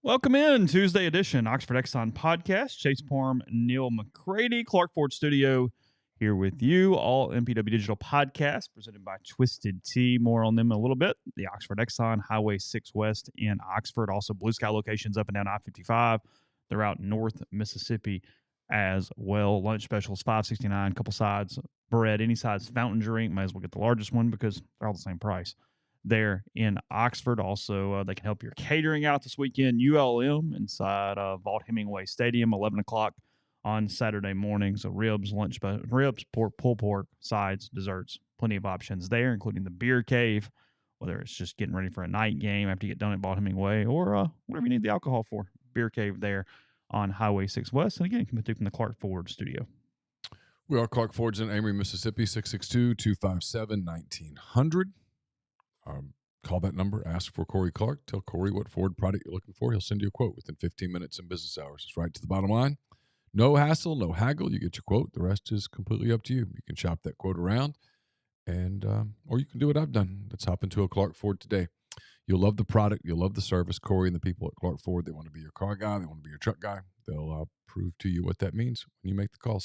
Welcome in Tuesday edition, Oxford Exxon Podcast. Chase Parham, Neal, McCready, Clark Ford Studio here with you. All MPW Digital Podcasts presented by Twisted Tea. More on them in a little bit. The Oxford Exxon, Highway 6 West in Oxford. Also Blue Sky locations up and down I-55. They're out North Mississippi as well. Lunch specials, $5.69, couple sides, bread, any size fountain drink. Might as well get the largest one because they're all the same price. There in Oxford. Also, they can help your catering out this weekend. ULM inside Vaught Hemingway Stadium, 11 o'clock on Saturday morning. So ribs, pork, pulled pork, sides, desserts. Plenty of options there, including the beer cave, whether it's just getting ready for a night game after you get done at Vaught Hemingway or whatever you need the alcohol for. Beer cave there on Highway 6 West. And again, coming through from the Clark Ford Studio. We are Clark Ford's in Amory, Mississippi, 662-257-1900. Call that number, ask for Corey Clark, tell Corey what Ford product you're looking for. He'll send you a quote within 15 minutes in business hours. It's right to the bottom line. No hassle, no haggle. You get your quote. The rest is completely up to you. You can shop that quote around, and or you can do what I've done. Let's hop into a Clark Ford today. You'll love the product. You'll love the service. Corey and the people at Clark Ford, they want to be your car guy. They want to be your truck guy. They'll prove to you what that means when you make the call.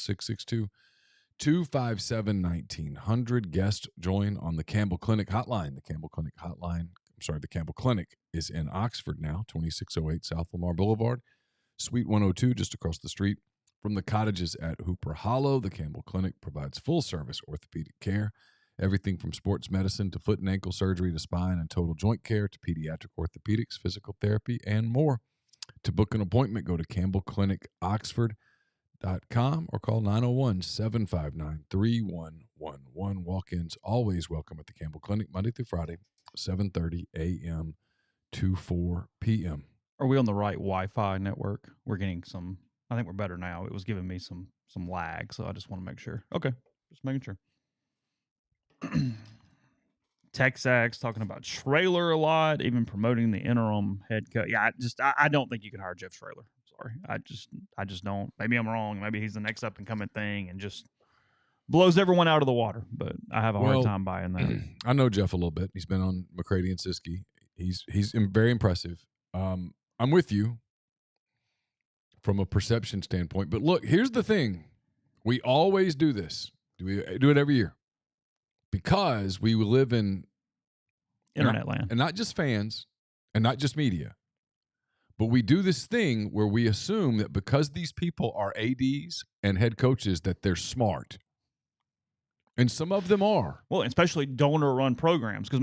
662-257-1900. Guest join on the Campbell Clinic hotline. The Campbell Clinic is in Oxford now, 2608 South Lamar Boulevard, Suite 102, just across the street from the cottages at Hooper Hollow. The Campbell Clinic provides full-service orthopedic care, everything from sports medicine to foot and ankle surgery to spine and total joint care to pediatric orthopedics, physical therapy, and more. To book an appointment, go to campbellclinicoxford.com or call 901-759-3111. Walk-ins always welcome at the Campbell Clinic, Monday through Friday, 7:30 a.m. to 4 p.m. Are we on the right Wi-Fi network? We're getting some. I think we're better now. It was giving me some lag, so I just want to make sure. Okay, just making sure. Texags talking about Traylor a lot, even promoting the interim head coach. Yeah, I don't think you can hire Jeff Traylor. Sorry, I just don't. Maybe I'm wrong. Maybe he's the next up and coming thing and just blows everyone out of the water. But I have a hard time buying that. I know Jeff a little bit. He's been on McCready and Siskey. He's very impressive. I'm with you from a perception standpoint. But look, here's the thing: we always do this. We do it every year because we live in internet land, and not just fans, and not just media. But we do this thing where we assume that because these people are ADs and head coaches that they're smart. And some of them are. Well, especially donor-run programs. Because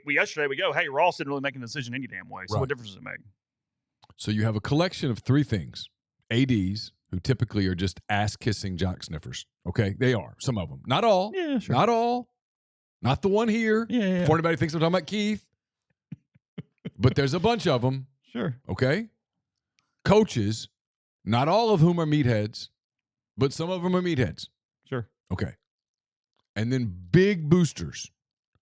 yesterday we go, hey, Ross didn't really make a decision any damn way. So right. What difference does it make? So you have a collection of three things. ADs, who typically are just ass-kissing jock sniffers. Okay? They are. Some of them. Not all. Yeah, sure. Not all. Not the one here. Yeah. Before anybody thinks I'm talking about Keith. But there's a bunch of them. Sure. Okay? Coaches, not all of whom are meatheads, but some of them are meatheads. Sure. Okay. And then big boosters,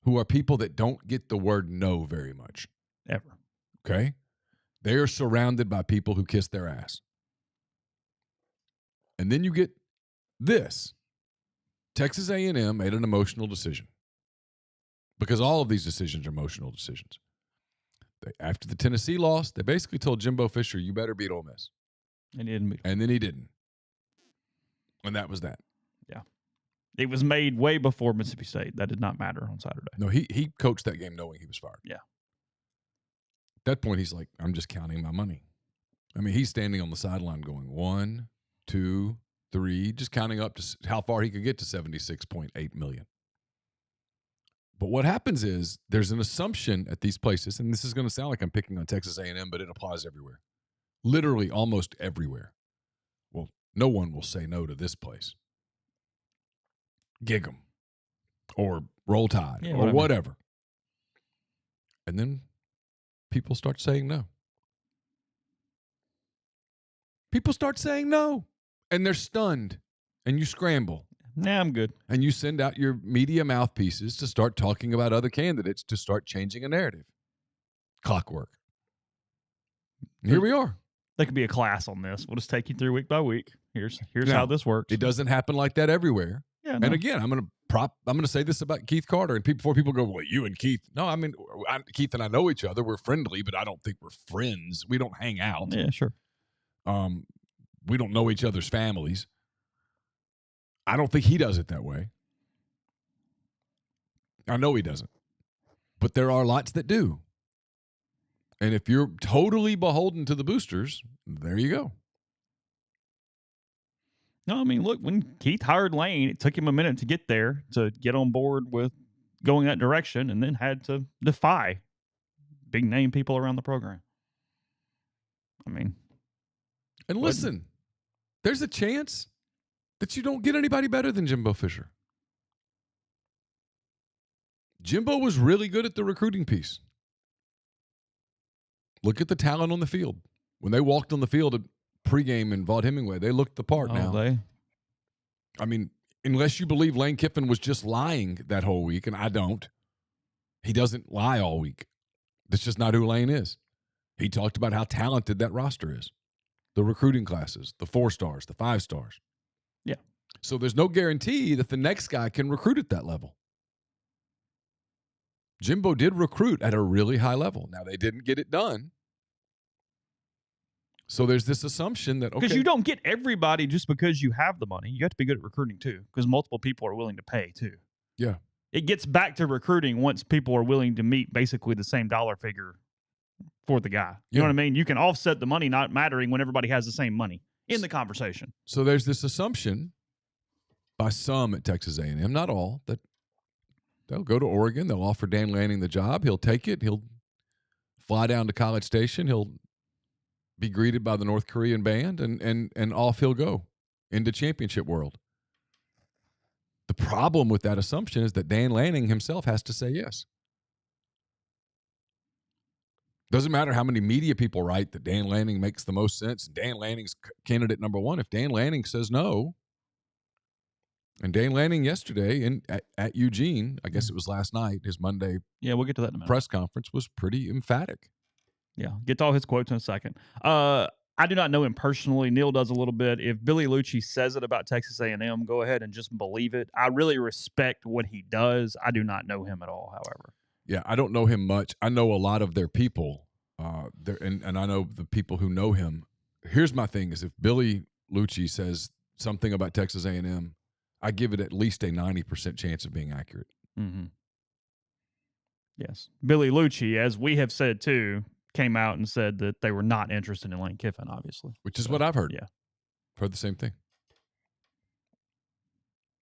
who are people that don't get the word no very much. Ever. Okay? They are surrounded by people who kiss their ass. And then you get this. Texas A&M made an emotional decision. Because all of these decisions are emotional decisions. After the Tennessee loss, they basically told Jimbo Fisher, you better beat Ole Miss. And he didn't beat. And then he didn't. And that was that. Yeah. It was made way before Mississippi State. That did not matter on Saturday. No, he coached that game knowing he was fired. Yeah. At that point, he's like, I'm just counting my money. I mean, he's standing on the sideline going 1, 2, 3, just counting up to how far he could get to $76.8 million. But what happens is there's an assumption at these places, and this is going to sound like I'm picking on Texas A&M, but it applies everywhere. Literally almost everywhere. Well, no one will say no to this place. Gig 'em. Or Roll Tide. Or whatever. And then people start saying no. People start saying no. And they're stunned. And you scramble. Nah, I'm good. And you send out your media mouthpieces to start talking about other candidates to start changing a narrative. Clockwork. And here we are. There could be a class on this. We'll just take you through week by week. Here's how this works. It doesn't happen like that everywhere. Yeah, no. And again, I'm going to I'm going to say this about Keith Carter, and before people go, well, you and Keith. No, I mean, Keith and I know each other. We're friendly, but I don't think we're friends. We don't hang out. Yeah, sure. We don't know each other's families. I don't think he does it that way. I know he doesn't. But there are lots that do. And if you're totally beholden to the boosters, there you go. No, I mean, look, when Keith hired Lane, it took him a minute to get there, to get on board with going that direction, and then had to defy big name people around the program. I mean. And listen, there's a chance that you don't get anybody better than Jimbo Fisher. Jimbo was really good at the recruiting piece. Look at the talent on the field. When they walked on the field at pregame in Vaught Hemingway, they looked the part now. I mean, unless you believe Lane Kiffin was just lying that whole week, and I don't. He doesn't lie all week. That's just not who Lane is. He talked about how talented that roster is. The recruiting classes, the 4 stars, the 5 stars. Yeah. So there's no guarantee that the next guy can recruit at that level. Jimbo did recruit at a really high level. Now, they didn't get it done. So there's this assumption that, okay. Because you don't get everybody just because you have the money. You have to be good at recruiting, too, because multiple people are willing to pay, too. Yeah. It gets back to recruiting once people are willing to meet basically the same dollar figure for the guy. You know what I mean? You can offset the money not mattering when everybody has the same money in the conversation. So there's this assumption by some at Texas A&M, not all, that they'll go to Oregon. They'll offer Dan Lanning the job. He'll take it. He'll fly down to College Station. He'll be greeted by the North Korean band, and off he'll go into championship world. The problem with that assumption is that Dan Lanning himself has to say yes. Doesn't matter how many media people write that Dan Lanning makes the most sense and Dan Lanning's candidate number one. If Dan Lanning says no, and Dan Lanning yesterday at Eugene, I guess it was last night, his Monday we'll get to that in a minute. Press conference was pretty emphatic. Yeah, get to all his quotes in a second. I do not know him personally. Neal does a little bit. If Billy Lucci says it about Texas A&M, go ahead and just believe it. I really respect what he does. I do not know him at all, however. Yeah, I don't know him much. I know a lot of their people, and I know the people who know him. Here's my thing: is if Billy Lucci says something about Texas A&M, I give it at least a 90% chance of being accurate. Mm-hmm. Yes, Billy Lucci, as we have said too, came out and said that they were not interested in Lane Kiffin, obviously. Which is what I've heard. Yeah. Heard the same thing.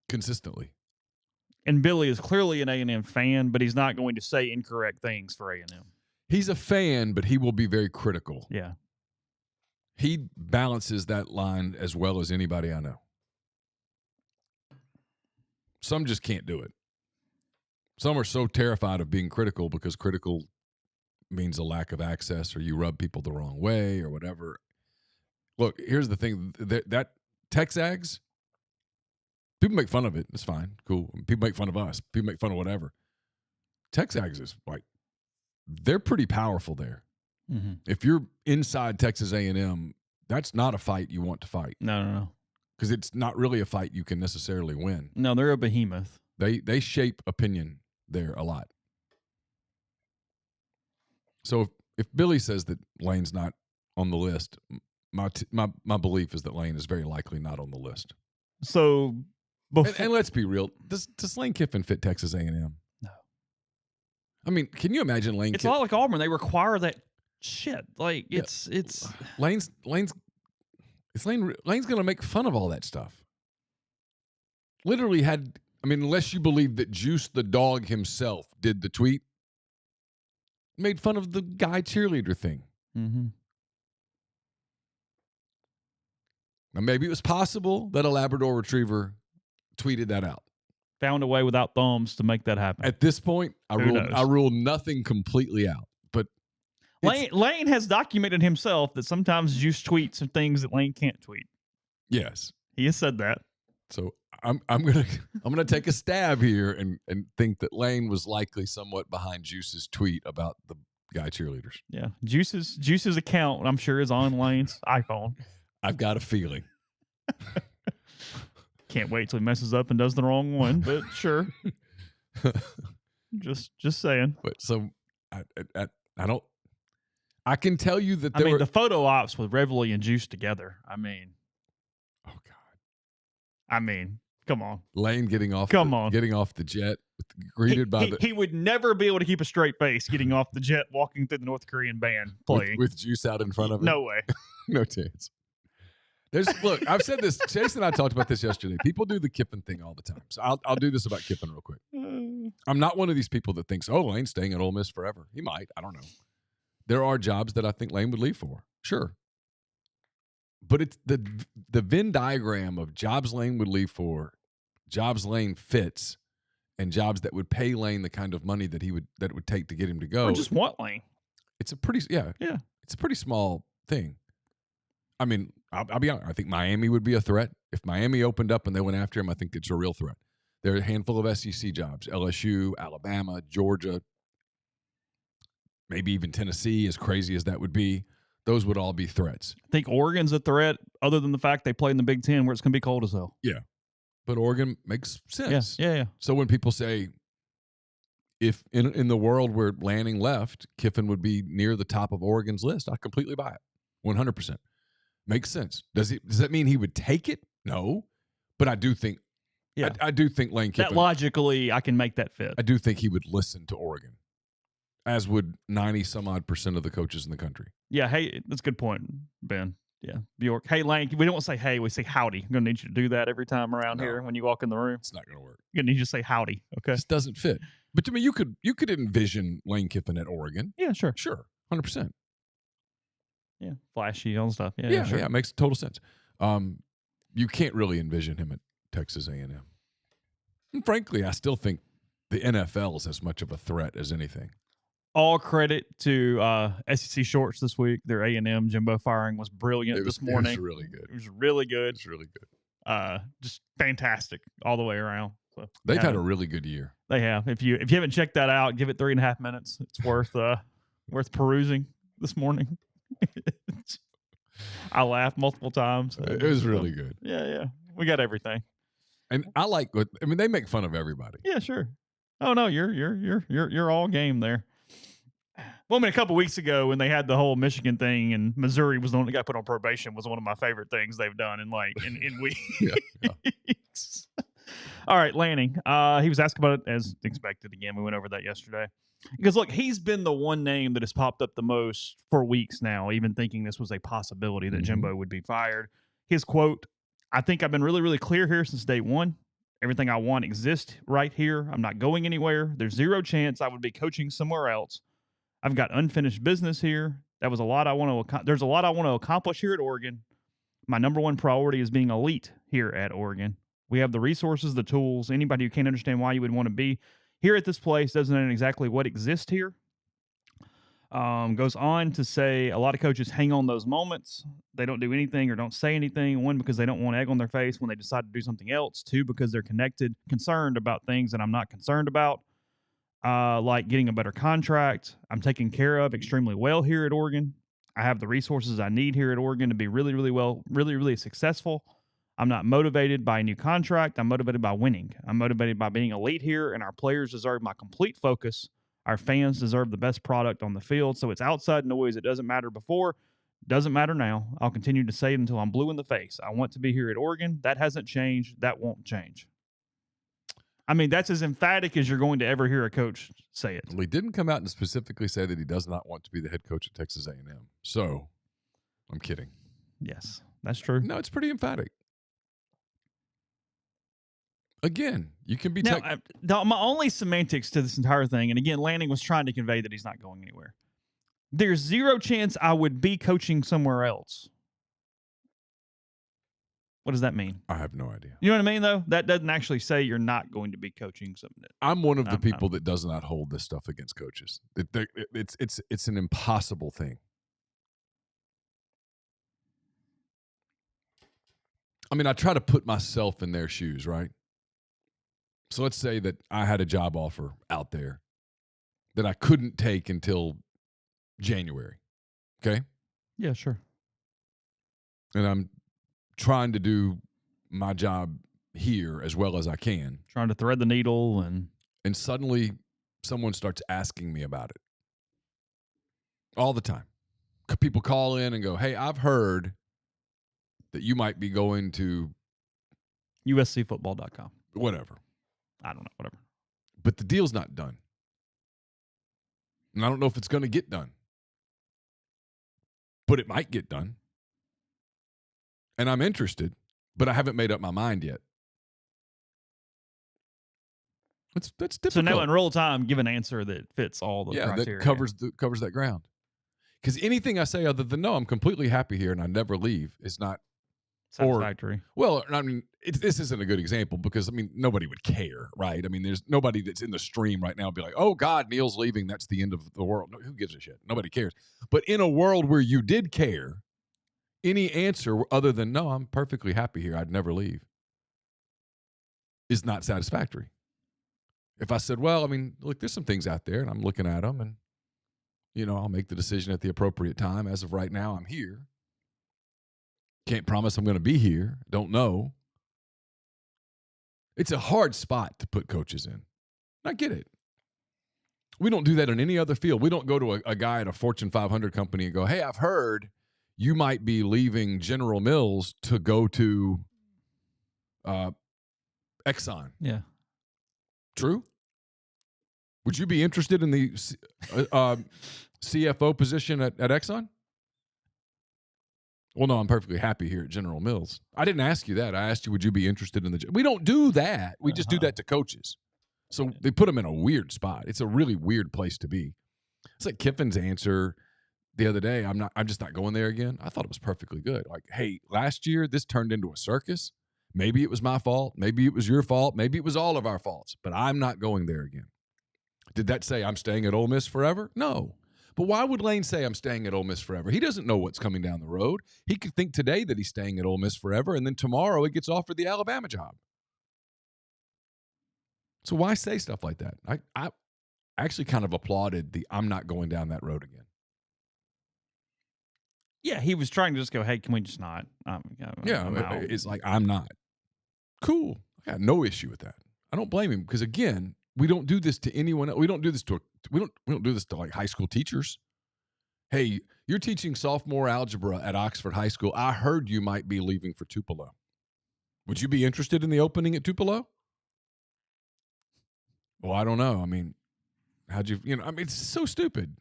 Consistently. And Billy is clearly an A&M fan, but he's not going to say incorrect things for A&M. He's a fan, but he will be very critical. Yeah. He balances that line as well as anybody I know. Some just can't do it. Some are so terrified of being critical because critical means a lack of access or you rub people the wrong way or whatever. Look, here's the thing. That Texags, people make fun of it. It's fine. Cool. People make fun of us. People make fun of whatever. Texags is like, they're pretty powerful there. Mm-hmm. If you're inside Texas A&M, that's not a fight you want to fight. No. Because it's not really a fight you can necessarily win. No, they're a behemoth. They shape opinion there a lot. So if Billy says that Lane's not on the list, my belief is that Lane is very likely not on the list. So, and let's be real, does Lane Kiffin fit Texas A&M? No. I mean, can you imagine Lane? It's a lot like Auburn. They require that shit. Like it's Lane's going to make fun of all that stuff. Literally unless you believe that Juice the dog himself did the tweet, made fun of the guy cheerleader thing. Mm-hmm. Now, maybe it was possible that a Labrador Retriever tweeted that out. Found a way without thumbs to make that happen. At this point, I rule nothing completely out. But Lane has documented himself that sometimes Juice tweets some things that Lane can't tweet. Yes, he has said that. So I'm gonna take a stab here and think that Lane was likely somewhat behind Juice's tweet about the guy cheerleaders. Yeah, Juice's account, I'm sure, is on Lane's iPhone. I've got a feeling. Can't wait till he messes up and does the wrong one, but sure. Just saying. But so I don't. I can tell you that there I mean, were the photo ops with Reveille and Juice together. I mean, oh god, I mean, come on. Lane getting off the jet, greeted by he would never be able to keep a straight face getting off the jet, walking through the North Korean band playing with Juice out in front of him. No way. No chance. Look, I've said this. Chase and I talked about this yesterday. People do the Kiffin thing all the time. So I'll do this about Kiffin real quick. I'm not one of these people that thinks, oh, Lane's staying at Ole Miss forever. He might. I don't know. There are jobs that I think Lane would leave for. Sure. But it's the Venn diagram of jobs Lane would leave for, jobs Lane fits, and jobs that would pay Lane the kind of money that it would take to get him to go. Or just want Lane. It's a pretty It's a pretty small thing. I mean, I'll be honest. I think Miami would be a threat. If Miami opened up and they went after him, I think it's a real threat. There are a handful of SEC jobs: LSU, Alabama, Georgia, maybe even Tennessee. As crazy as that would be, those would all be threats. I think Oregon's a threat, other than the fact they play in the Big Ten, where it's going to be cold as hell. Yeah, but Oregon makes sense. Yeah. So when people say, if in the world where Lanning left, Kiffin would be near the top of Oregon's list, I completely buy it. 100%. Makes sense. Does that mean he would take it? No. But I do think I do think Lane Kiffin. That logically, I can make that fit. I do think he would listen to Oregon, as would 90-some-odd% of the coaches in the country. Yeah, hey, that's a good point, Ben. Yeah, Bjork. Hey, Lane, we don't say hey, we say howdy. I'm going to need you to do that every time around here when you walk in the room. It's not going to work. I'm going to need you to say howdy, okay? It just doesn't fit. But to me, you could envision Lane Kiffin at Oregon. Yeah, sure. Sure, 100%. Yeah, flashy, all the stuff. Yeah, sure. Yeah, it makes total sense. You can't really envision him at Texas A&M. And frankly, I still think the NFL is as much of a threat as anything. All credit to SEC Shorts this week. Their A&M Jimbo firing was brilliant this morning. It was really good. It was really good. It's really good. Just fantastic all the way around. So they've had a really good year. They have. If you haven't checked that out, give it 3.5 minutes. It's worth perusing this morning. I laughed multiple times. It was really good. Yeah. We got everything. And I mean, they make fun of everybody. Yeah, sure. Oh no, you're all game there. Well, I mean, a couple weeks ago when they had the whole Michigan thing and Missouri was the one that got put on probation was one of my favorite things they've done in weeks. Yeah. All right, Lanning. He was asked about it as expected. Again, we went over that yesterday. Because, look, he's been the one name that has popped up the most for weeks now, even thinking this was a possibility that Jimbo would be fired. His quote, I think I've been really, really clear here since day one. Everything I want exists right here. I'm not going anywhere. There's zero chance I would be coaching somewhere else. I've got unfinished business here. There's a lot I want to accomplish here at Oregon. My number one priority is being elite here at Oregon. We have the resources, the tools. Anybody who can't understand why you would want to be here at this place doesn't know exactly what exists here. Goes on to say a lot of coaches hang on those moments. They don't do anything or don't say anything. One, because they don't want egg on their face when they decide to do something else. Two, because they're concerned about things that I'm not concerned about, like getting a better contract. I'm taken care of extremely well here at Oregon. I have the resources I need here at Oregon to be really, really well, really, really successful. I'm not motivated by a new contract. I'm motivated by winning. I'm motivated by being elite here, and our players deserve my complete focus. Our fans deserve the best product on the field. So it's outside noise. It doesn't matter before. Doesn't matter now. I'll continue to say it until I'm blue in the face. I want to be here at Oregon. That hasn't changed. That won't change. I mean, that's as emphatic as you're going to ever hear a coach say it. Well, he didn't come out and specifically say that he does not want to be the head coach at Texas A&M. So I'm kidding. Yes, that's true. No, it's pretty emphatic. Again, you can be... my only semantics to this entire thing, and again, Lanning was trying to convey that he's not going anywhere. There's zero chance I would be coaching somewhere else. What does that mean? I have no idea. You know what I mean, though? That doesn't actually say you're not going to be coaching something. I'm one of the people that does not hold this stuff against coaches. It's an impossible thing. I mean, I try to put myself in their shoes, right? So let's say that I had a job offer out there that I couldn't take until January. Okay? Yeah, sure. And I'm trying to do my job here as well as I can. Trying to thread the needle and suddenly someone starts asking me about it all the time. People call in and go, hey, I've heard that you might be going to USCfootball.com. whatever. I don't know, whatever. But the deal's not done. And I don't know if it's going to get done. But it might get done. And I'm interested, but I haven't made up my mind yet. That's difficult. So now in real time, give an answer that fits all the criteria. That covers that ground. Because anything I say other than no, I'm completely happy here and I never leave is not satisfactory. Well, I mean, this isn't a good example because, I mean, nobody would care, right? I mean, there's nobody that's in the stream right now would be like, oh, God, Neal's leaving. That's the end of the world. No, who gives a shit? Nobody cares. But in a world where you did care, any answer other than, no, I'm perfectly happy here, I'd never leave, is not satisfactory. If I said, well, I mean, look, there's some things out there and I'm looking at them and, you know, I'll make the decision at the appropriate time. As of right now, I'm here. Can't promise I'm going to be here. Don't know. It's a hard spot to put coaches in. I get it. We don't do that in any other field. We don't go to a guy at a Fortune 500 company and go, hey, I've heard you might be leaving General Mills to go to Exxon. Yeah. True? Would you be interested in the CFO position at Exxon? Well, no, I'm perfectly happy here at General Mills. I didn't ask you that. I asked you, would you be interested in the – we don't do that. We just do that to coaches. So they put them in a weird spot. It's a really weird place to be. It's like Kiffin's answer the other day, I'm just not going there again. I thought it was perfectly good. Like, hey, last year this turned into a circus. Maybe it was my fault. Maybe it was your fault. Maybe it was all of our faults. But I'm not going there again. Did that say I'm staying at Ole Miss forever? No. But why would Lane say I'm staying at Ole Miss forever? He doesn't know what's coming down the road. He could think today that he's staying at Ole Miss forever, and then tomorrow he gets offered the Alabama job. So why say stuff like that? I actually kind of applauded the I'm not going down that road again. Yeah, he was trying to just go, hey, can we just not? It's like, I'm not. Cool. I got no issue with that. I don't blame him because, again, we don't do this to anyone else. We don't do this to we don't do this to like high school teachers. Hey, you're teaching sophomore algebra at Oxford High School. I heard you might be leaving for Tupelo. Would you be interested in the opening at Tupelo? Well, I don't know. I mean, I mean, it's so stupid.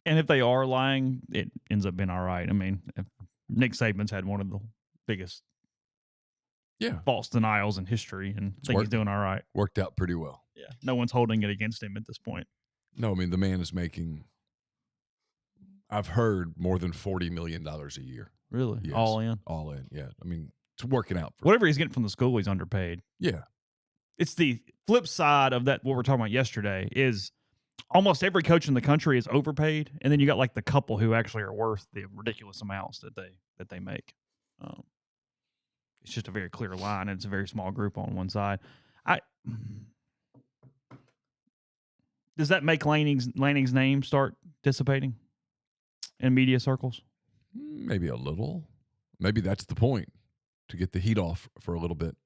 And if they are lying, it ends up being all right. I mean, Nick Saban's had one of the biggest false denials in history, and I think he's doing all right. Worked out pretty well. Yeah. No one's holding it against him at this point. No, I mean, the man is making, I've heard, more than $40 million a year. Really? Yes. All in? All in, yeah. I mean, it's working out. Whatever he's getting from the school, he's underpaid. Yeah. It's the flip side of that, what we're talking about yesterday, is almost every coach in the country is overpaid, and then you got like the couple who actually are worth the ridiculous amounts that they make. It's just a very clear line, and it's a very small group on one side. Does that make Lanning's name start dissipating in media circles? Maybe a little. Maybe that's the point, to get the heat off for a little bit.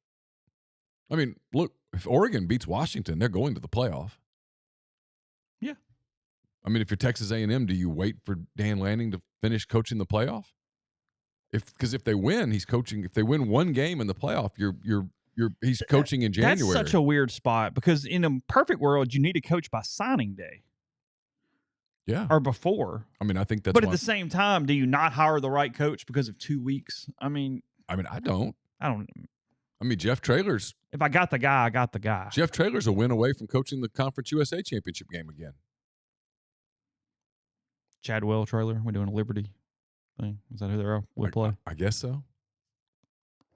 I mean, look, if Oregon beats Washington, they're going to the playoff. Yeah. I mean, if you're Texas A&M, do you wait for Dan Lanning to finish coaching the playoff? Because if they win, he's coaching. If they win one game in the playoff, he's coaching in January. That's such a weird spot because in a perfect world, you need a coach by signing day. Yeah. Or before. I mean, I think that's. But at the same time, do you not hire the right coach because of 2 weeks? I mean, I don't. I mean, Jeff Traylor's. If I got the guy, I got the guy. Jeff Traylor's a win away from coaching the Conference USA championship game again. Chadwell Traylor, we're doing a Liberty thing. Is that who they would play? I guess so.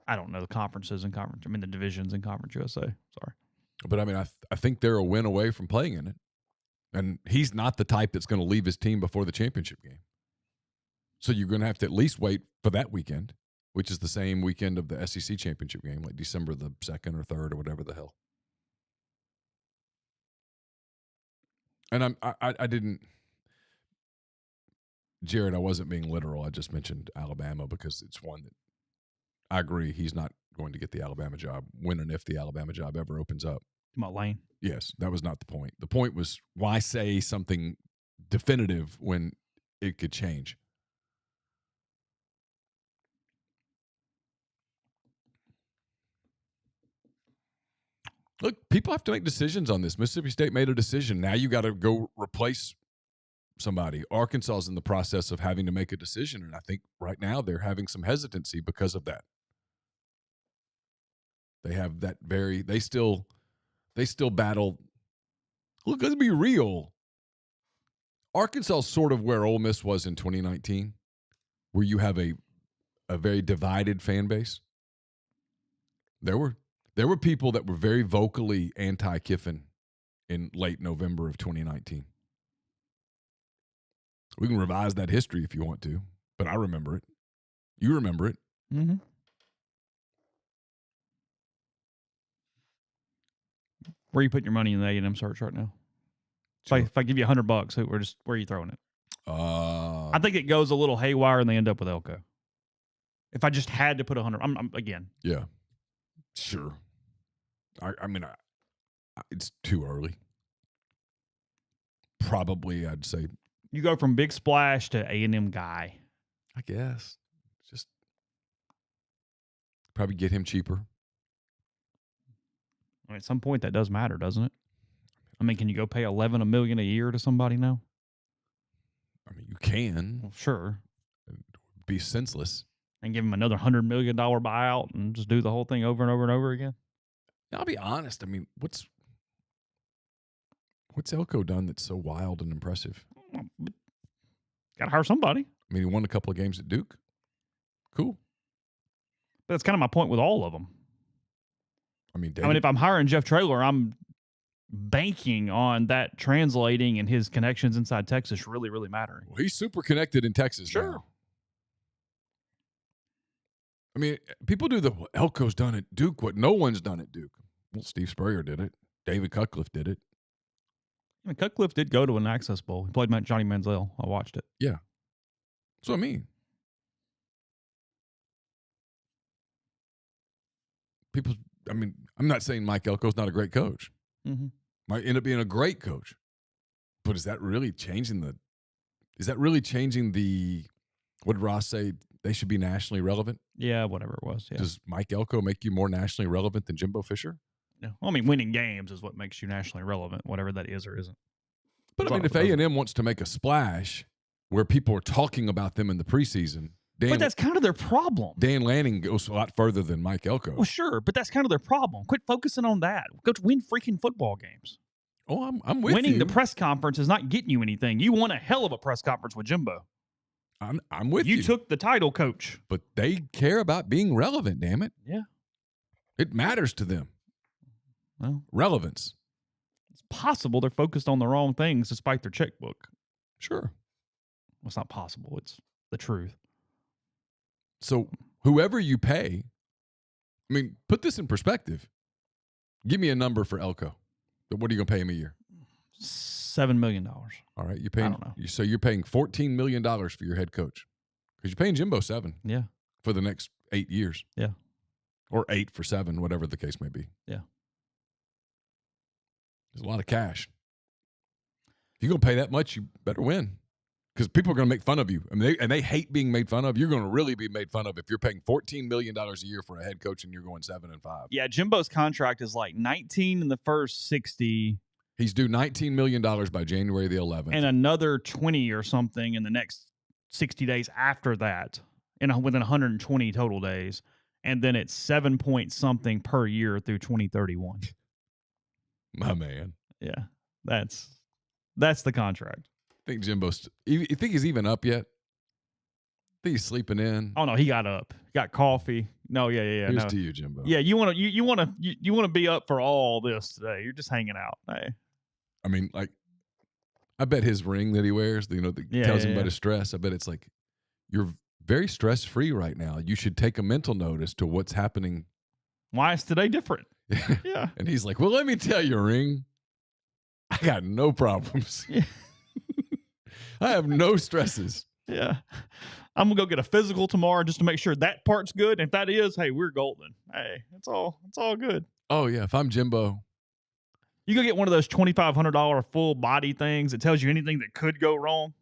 I don't know the conferences and conference. I mean, the divisions in Conference USA. Sorry. But I mean, I think they're a win away from playing in it. And he's not the type that's going to leave his team before the championship game. So you're going to have to at least wait for that weekend, which is the same weekend of the SEC championship game, like December the 2nd or 3rd or whatever the hell. And I didn't. Jared, I wasn't being literal. I just mentioned Alabama because it's one that I agree he's not going to get the Alabama job when and if the Alabama job ever opens up. Come on, Lane. Yes, that was not the point. The point was, why say something definitive when it could change? Look, people have to make decisions on this. Mississippi State made a decision. Now you got to go replace somebody. Arkansas is in the process of having to make a decision, and I think right now they're having some hesitancy because of that. They have that they still battle. Look, let's be real. Arkansas is sort of where Ole Miss was in 2019, where you have a very divided fan base. There were people that were very vocally anti-Kiffin in late November of 2019. We can revise that history if you want to, but I remember it. You remember it. Mm-hmm. Where are you putting your money in the A&M search right now? Sure. If I give you $100, where are you throwing it? I think it goes a little haywire and they end up with Elko. If I just had to put 100, I'm again. Yeah, sure. I mean, it's too early. Probably, I'd say. You go from big splash to A&M guy. I guess. Just probably get him cheaper. I mean, at some point, that does matter, doesn't it? I mean, can you go pay $11 million a year to somebody now? I mean, you can. Well, sure. It'd be senseless. And give him another $100 million buyout and just do the whole thing over and over and over again? Now, I'll be honest. I mean, what's Elko done that's so wild and impressive? Got to hire somebody. I mean, he won a couple of games at Duke. Cool. But that's kind of my point with all of them. I mean, if I'm hiring Jeff Traylor, I'm banking on that translating and his connections inside Texas really, really mattering. Well, he's super connected in Texas now. I mean, people do Elko's done at Duke what no one's done at Duke. Well, Steve Spurrier did it. David Cutcliffe did it. I mean, Cutcliffe did go to an Access Bowl. He played Johnny Manziel. I watched it. Yeah. That's what I mean. I'm not saying Mike Elko's not a great coach. Mm-hmm. Might end up being a great coach. But is that really changing what did Ross say? They should be nationally relevant? Yeah, whatever it was. Yeah. Does Mike Elko make you more nationally relevant than Jimbo Fisher? No. Well, I mean, winning games is what makes you nationally relevant, whatever that is or isn't. But I mean, if A&M wants to make a splash where people are talking about them in the preseason, but that's kind of their problem. Dan Lanning goes a lot further than Mike Elko. Well, sure, but that's kind of their problem. Quit focusing on that. Go to win freaking football games. Oh, I'm with you. Winning the press conference is not getting you anything. You won a hell of a press conference with Jimbo. I'm with you. You took the title, coach. But they care about being relevant, damn it. Yeah. It matters to them. Well, relevance. It's possible they're focused on the wrong things despite their checkbook. Sure. Well, it's not possible. It's the truth. So whoever you pay, I mean, put this in perspective. Give me a number for Elko. What are you going to pay him a year? $7 million. All right. You're paying, I don't know. So you're paying $14 million for your head coach. Because you're paying Jimbo $7 million. Yeah. For the next 8 years. Yeah. Or 8 for 7, whatever the case may be. Yeah. There's a lot of cash. If you're going to pay that much, you better win. Because people are going to make fun of you. I mean, they hate being made fun of. You're going to really be made fun of if you're paying $14 million a year for a head coach and you're going 7-5. Yeah, Jimbo's contract is like 19 in the first 60. He's due $19 million by January the 11th. And another 20 or something in the next 60 days after that, within 120 total days. And then it's 7 point something per year through 2031. My man. Yeah, that's the contract. I think Jimbo's. You think he's even up yet? I think he's sleeping in. Oh no, he got up. He got coffee. No, yeah. Here's to you, Jimbo. Yeah, you want to be up for all this today. You're just hanging out. Hey. I mean, like, I bet his ring that he wears, that tells him about his stress. I bet it's like, you're very stress free right now. You should take a mental note as to what's happening. Why is today different? Yeah. And he's like, well, let me tell you, Ring, I got no problems. Yeah. I have no stresses. Yeah. I'm going to go get a physical tomorrow just to make sure that part's good. And if that is, hey, we're golden. Hey, it's all good. Oh, yeah. If I'm Jimbo. You go get one of those $2,500 full body things that tells you anything that could go wrong.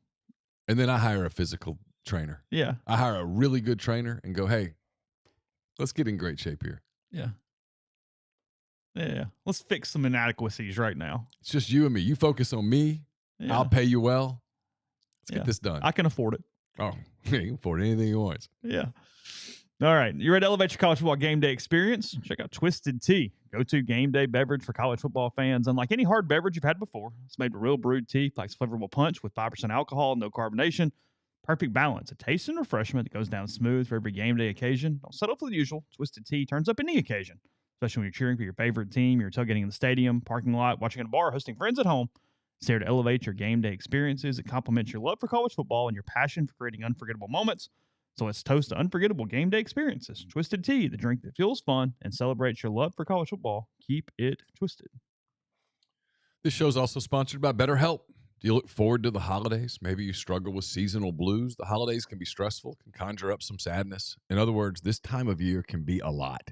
And then I hire a physical trainer. Yeah. I hire a really good trainer and go, hey, let's get in great shape here. Yeah. Yeah. Let's fix some inadequacies right now. It's just you and me. You focus on me. Yeah. I'll pay you well. Let's get this done. I can afford it. Oh, yeah, you can afford anything you want. Yeah. All right. You ready to elevate your college football game day experience? Check out Twisted Tea. Go-to game day beverage for college football fans. Unlike any hard beverage you've had before, it's made with real brewed tea, packs flavorful punch with 5% alcohol, no carbonation. Perfect balance. A taste and refreshment that goes down smooth for every game day occasion. Don't settle for the usual. Twisted Tea turns up any occasion, especially when you're cheering for your favorite team, you're tailgating in the stadium, parking lot, watching at a bar, hosting friends at home. It's here to elevate your game day experiences. It complements your love for college football and your passion for creating unforgettable moments. So let's toast to unforgettable game day experiences. Twisted Tea, the drink that feels fun and celebrates your love for college football. Keep it twisted. This show is also sponsored by BetterHelp. Do you look forward to the holidays? Maybe you struggle with seasonal blues. The holidays can be stressful, can conjure up some sadness. In other words, this time of year can be a lot.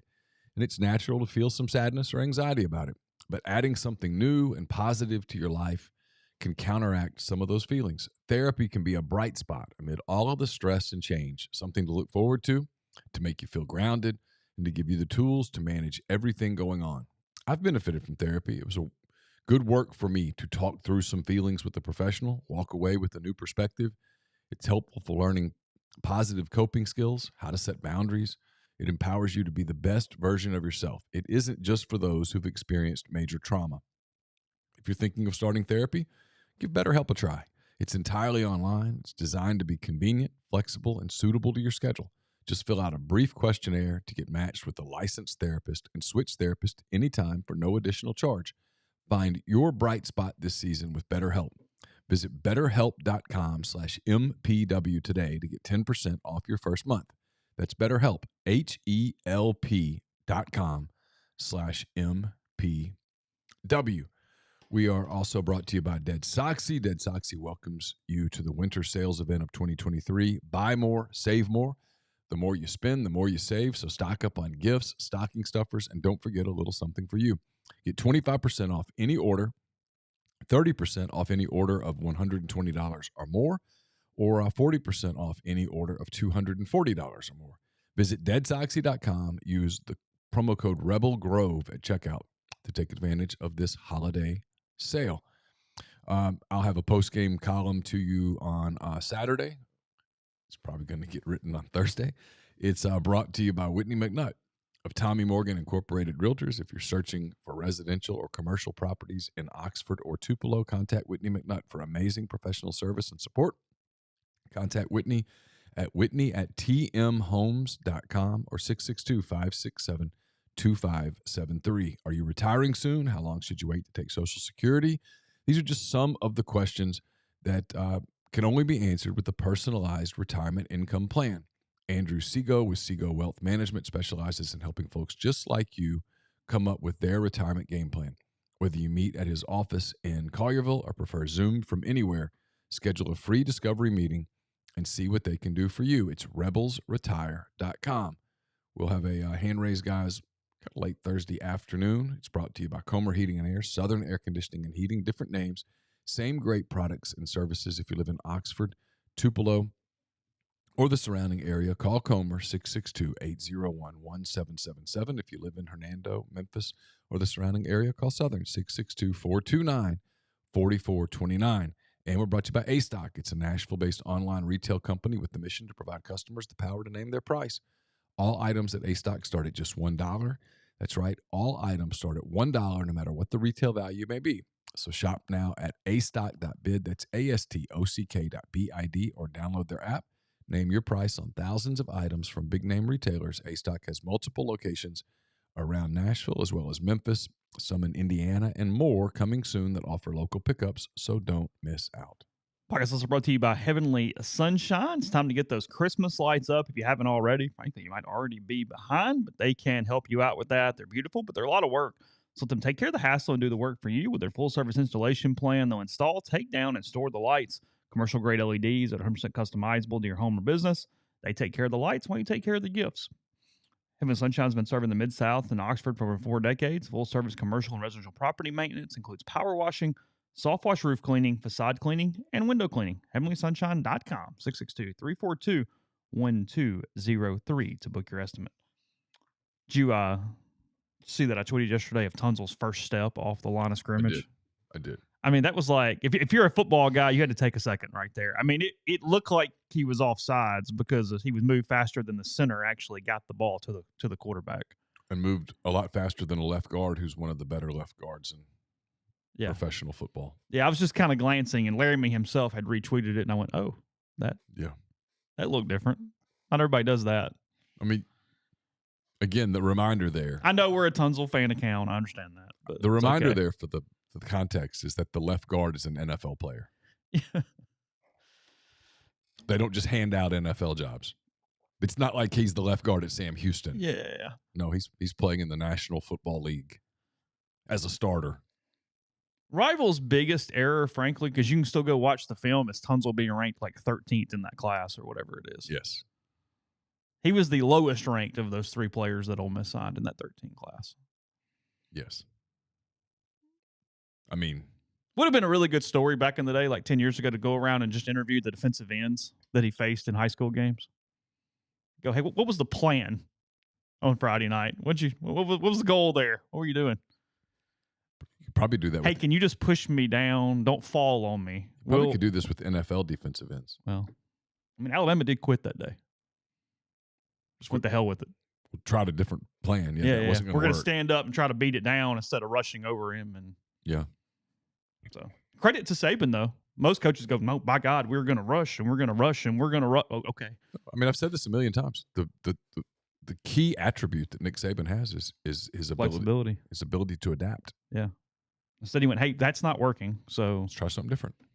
And it's natural to feel some sadness or anxiety about it. But adding something new and positive to your life can counteract some of those feelings. Therapy can be a bright spot amid all of the stress and change, something to look forward to make you feel grounded, and to give you the tools to manage everything going on. I've benefited from therapy. It was a good work for me to talk through some feelings with a professional, walk away with a new perspective. It's helpful for learning positive coping skills, how to set boundaries. It empowers you to be the best version of yourself. It isn't just for those who've experienced major trauma. If you're thinking of starting therapy, give BetterHelp a try. It's entirely online. It's designed to be convenient, flexible, and suitable to your schedule. Just fill out a brief questionnaire to get matched with a licensed therapist and switch therapist anytime for no additional charge. Find your bright spot this season with BetterHelp. Visit betterhelp.com/MPW today to get 10% off your first month. That's BetterHelp, HELP.com/MPW. We are also brought to you by Dead Soxy. Dead Soxy welcomes you to the winter sales event of 2023. Buy more, save more. The more you spend, the more you save. So stock up on gifts, stocking stuffers, and don't forget a little something for you. Get 25% off any order, 30% off any order of $120 or more, or 40% off any order of $240 or more. Visit deadsoxy.com. Use the promo code REBELGROVE at checkout to take advantage of this holiday sale. I'll have a post-game column to you on Saturday. It's probably going to get written on Thursday. It's brought to you by Whitney McNutt of Tommy Morgan Incorporated Realtors. If you're searching for residential or commercial properties in Oxford or Tupelo, contact Whitney McNutt for amazing professional service and support. Contact Whitney at whitney@tmhomes.com or 662-567-2573. Are you retiring soon? How long should you wait to take Social Security? These are just some of the questions that can only be answered with a personalized retirement income plan. Andrew Sego with Sego Wealth Management specializes in helping folks just like you come up with their retirement game plan. Whether you meet at his office in Collierville or prefer Zoom from anywhere, schedule a free discovery meeting and see what they can do for you. It's rebelsretire.com. We'll have a hand-raised, guys, late Thursday afternoon. It's brought to you by Comer Heating and Air, Southern Air Conditioning and Heating, different names, same great products and services. If you live in Oxford, Tupelo, or the surrounding area, call Comer 662-801-1777. If you live in Hernando, Memphis, or the surrounding area, call Southern 662-429-4429. And we're brought to you by A-Stock. It's a Nashville-based online retail company with the mission to provide customers the power to name their price. All items at A-Stock start at just $1. That's right. All items start at $1 no matter what the retail value may be. So shop now at astock.bid. That's ASTOCK.BID, or download their app. Name your price on thousands of items from big-name retailers. A-Stock has multiple locations around Nashville as well as Memphis, some in Indiana, and more coming soon that offer local pickups, so don't miss out. Podcast also brought to you by Heavenly Sunshine. It's time to get those Christmas lights up if you haven't already. Frankly, you might already be behind, but they can help you out with that. They're beautiful, but they're a lot of work. So let them take care of the hassle and do the work for you with their full-service installation plan. They'll install, take down, and store the lights. Commercial grade LEDs that are 100% customizable to your home or business. They take care of the lights while you take care of the gifts. Heaven Sunshine has been serving the Mid-South and Oxford for over 4 decades. Full-service commercial and residential property maintenance includes power washing, soft wash roof cleaning, facade cleaning, and window cleaning. HeavenlySunshine.com, 662-342-1203 to book your estimate. Did you see that I tweeted yesterday of Tunzel's first step off the line of scrimmage? I did. I mean, that was like, if you're a football guy, you had to take a second right there. I mean, it looked like he was offsides because he was moved faster than the center actually got the ball to the quarterback. And moved a lot faster than a left guard who's one of the better left guards in professional football. Yeah, I was just kind of glancing, and Laramie himself had retweeted it, and I went, oh, that looked different. Not everybody does that. I mean, again, the reminder there. I know we're a Tunzel fan account. I understand that. But the reminder there for the context is that the left guard is an NFL player. They don't just hand out NFL jobs. It's not like he's the left guard at Sam Houston. Yeah. No, he's playing in the National Football League as a starter. Rival's biggest error, frankly, because you can still go watch the film, is Tunzel being ranked like 13th in that class or whatever it is. Yes. He was the lowest ranked of those 3 players that Ole Miss signed in that 13 class. Yes. I mean, would have been a really good story back in the day, like 10 years ago, to go around and just interview the defensive ends that he faced in high school games. Go, hey, what was the plan on Friday night? What was the goal there? What were you doing? You could probably do that. Hey, can you just push me down? Don't fall on me. You probably could do this with NFL defensive ends. Well, I mean, Alabama did quit that day. Just went to hell with it. Tried a different plan. Yeah. Wasn't We're going to stand up and try to beat it down instead of rushing over him. And so credit to Saban, though. Most coaches go, no, by God, we're going to rush and we're going to rush and we're going to rush. Oh, okay. I mean, I've said this a million times. The key attribute that Nick Saban has is his flexibility, his ability to adapt. Yeah. Instead, he went, hey, that's not working. So let's try something different. I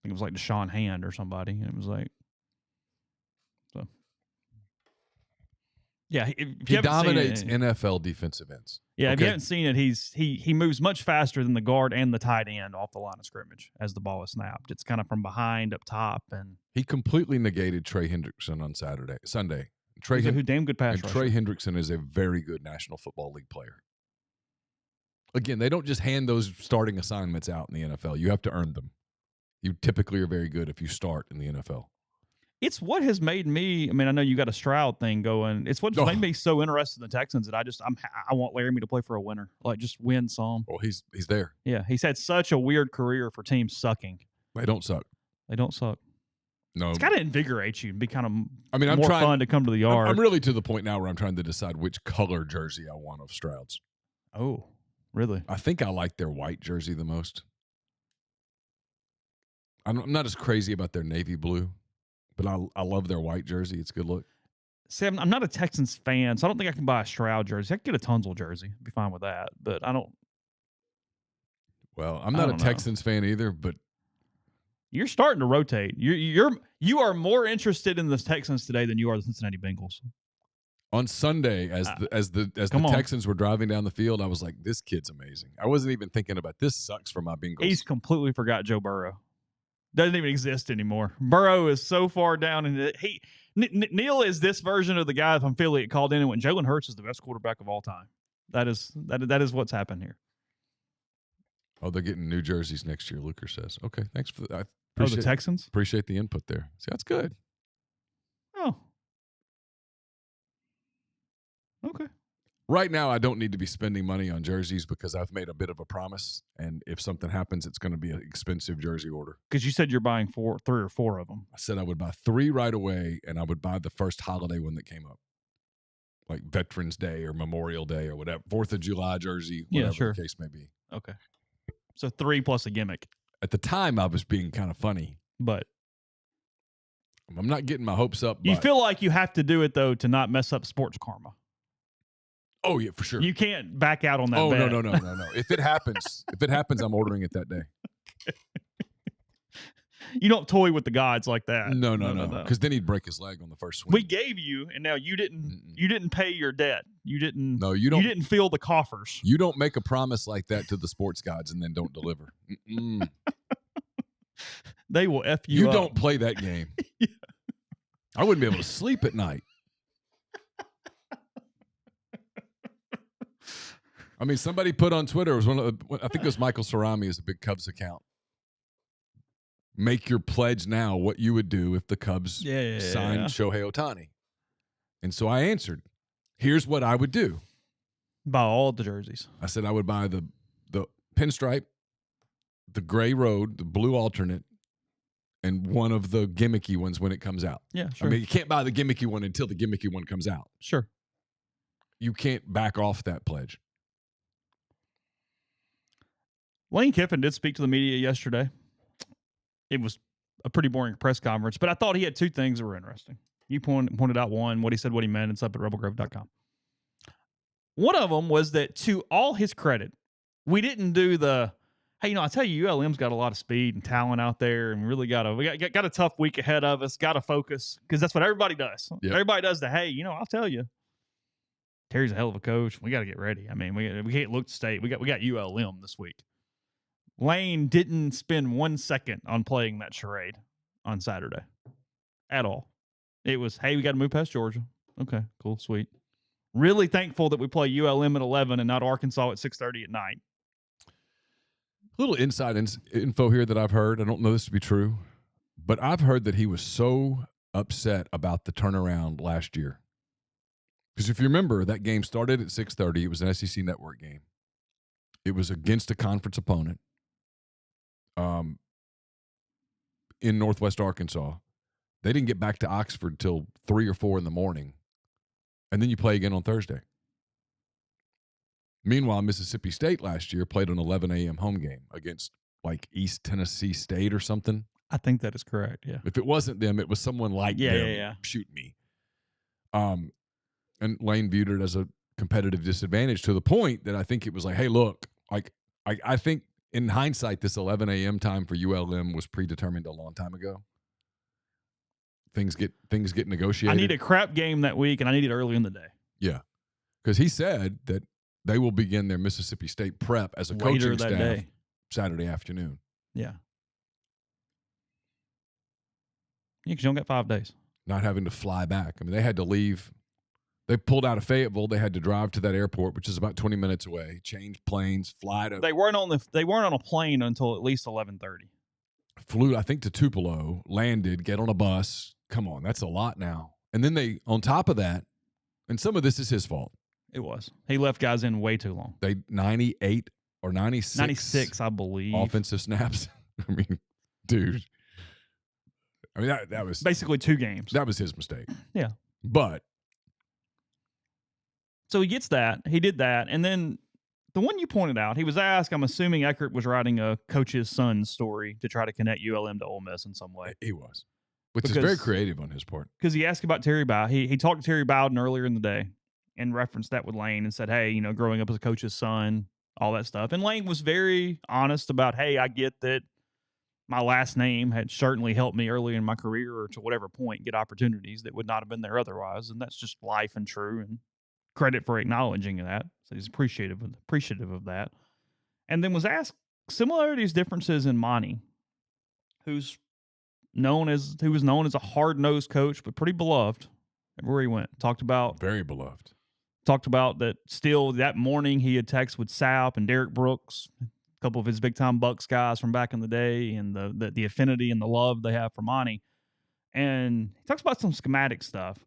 think it was like Deshaun Hand or somebody. And it was like, so. Yeah. He dominates NFL defensive ends. Yeah, if you haven't seen it, he moves much faster than the guard and the tight end off the line of scrimmage as the ball is snapped. It's kind of from behind up top, and he completely negated Trey Hendrickson on Sunday. He's a damn good pass rusher. Trey Hendrickson is a very good National Football League player. Again, they don't just hand those starting assignments out in the NFL. You have to earn them. You typically are very good if you start in the NFL. It's what has made me. I mean, I know you got a Stroud thing going. It's what made me so interested in the Texans that I want Laramie to play for a winner, like just win some. Well, he's there. Yeah, he's had such a weird career for teams sucking. They don't suck. No, it's got to invigorate you and be kind of. I mean, more fun to come to the yard. I'm really to the point now where I'm trying to decide which color jersey I want of Stroud's. Oh, really? I think I like their white jersey the most. I'm not as crazy about their navy blue. But I love their white jersey. It's a good look. See, I'm not a Texans fan, so I don't think I can buy a Stroud jersey. I could get a Tunzel jersey. I'd be fine with that. But I don't. Well, I'm not a Texans fan either, but you're starting to rotate. You are more interested in the Texans today than you are the Cincinnati Bengals. On Sunday, as the Texans were driving down the field, I was like, this kid's amazing. I wasn't even thinking about this sucks for my Bengals. He's completely forgot Joe Burrow. Doesn't even exist anymore. Burrow is so far down, and Neal is this version of the guy from Philly that called in and went, Jalen Hurts is the best quarterback of all time. That is what's happened here. Oh, they're getting new jerseys next year, Luker says. Okay, thanks for that. The Texans? Appreciate the input there. See, that's good. Oh. Okay. Right now, I don't need to be spending money on jerseys because I've made a bit of a promise, and if something happens, it's going to be an expensive jersey order. Because you said you're buying 3 or 4 of them. I said I would buy 3 right away, and I would buy the first holiday one that came up, like Veterans Day or Memorial Day or whatever, 4th of July jersey, whatever the case may be. Okay. So 3 plus a gimmick. At the time, I was being kind of funny. But I'm not getting my hopes up. You feel like you have to do it, though, to not mess up sports karma. Oh, yeah, for sure. You can't back out on that bet. bet. No. If it happens, I'm ordering it that day. You don't toy with the gods like that. No. Because then he'd break his leg on the first swing. We gave you, and now you didn't. Mm-mm. You didn't pay your debt. You didn't. No, you don't. You didn't fill the coffers. You don't make a promise like that to the sports gods and then don't deliver. They will F you up. You don't play that game. Yeah. I wouldn't be able to sleep at night. I mean, somebody put on Twitter, it was I think it was Michael Cerami is a big Cubs account. Make your pledge now what you would do if the Cubs signed Shohei Ohtani. And so I answered, here's what I would do. Buy all the jerseys. I said I would buy the pinstripe, the gray road, the blue alternate, and one of the gimmicky ones when it comes out. Yeah, sure. I mean, you can't buy the gimmicky one until the gimmicky one comes out. Sure. You can't back off that pledge. Lane Kiffin did speak to the media yesterday. It was a pretty boring press conference, but I thought he had two things that were interesting. You pointed out one, what he said, what he meant. It's up at rebelgrove.com. One of them was that, to all his credit, we didn't do the, hey, I tell you, ULM's got a lot of speed and talent out there, and really got a tough week ahead of us, got to focus, because that's what everybody does. Yep. Everybody does the, hey, I'll tell you, Terry's a hell of a coach. We got to get ready. I mean, we can't look to state. We got ULM this week. Lane didn't spend 1 second on playing that charade on Saturday at all. It was, hey, we got to move past Georgia. Okay, cool, sweet. Really thankful that we play ULM at 11 and not Arkansas at 6:30 at night. A little inside info here that I've heard. I don't know this to be true, but I've heard that he was so upset about the turnaround last year. Because if you remember, that game started at 6:30. It was an SEC Network game. It was against a conference opponent in Northwest Arkansas. They didn't get back to Oxford till 3 or 4 in the morning. And then you play again on Thursday. Meanwhile, Mississippi State last year played an 11 a.m. home game against like East Tennessee State or something. I think that is correct, yeah. If it wasn't them, it was someone like them. Yeah. Shoot me. And Lane viewed it as a competitive disadvantage to the point that I think it was like, hey, look, like I think in hindsight, this 11 a.m. time for ULM was predetermined a long time ago. Things get negotiated. I need a crap game that week, and I need it early in the day. Yeah, because he said that they will begin their Mississippi State prep as a coaching staff day. Saturday afternoon. Yeah. Yeah, because you don't get 5 days. Not having to fly back. I mean, they had to leave. They pulled out of Fayetteville. They had to drive to that airport, which is about 20 minutes away. Change planes, fly to. They weren't on a plane until at least 11:30. Flew, I think, to Tupelo. Landed. Get on a bus. Come on, that's a lot now. And then they, on top of that, and some of this is his fault. It was. He left guys in way too long. They 98 or 96. 96, I believe. Offensive snaps. I mean, dude. I mean, that was basically 2 games. That was his mistake. Yeah. But. So he gets that. He did that. And then the one you pointed out, he was asked, I'm assuming Eckert was writing a coach's son story to try to connect ULM to Ole Miss in some way. He was. Which is very creative on his part. Because he asked about Terry Bowden. He talked to Terry Bowden earlier in the day and referenced that with Lane and said, hey, growing up as a coach's son, all that stuff. And Lane was very honest about, hey, I get that my last name had certainly helped me early in my career or to whatever point get opportunities that would not have been there otherwise. And that's just life and true, and credit for acknowledging that. So he's appreciative of that. And then was asked similarities, differences in Monty, who was known as a hard-nosed coach, but pretty beloved everywhere he went. Very beloved. Talked about that still that morning he had texted with Sapp and Derek Brooks, a couple of his big-time Bucks guys from back in the day, and the affinity and the love they have for Monty. And he talks about some schematic stuff.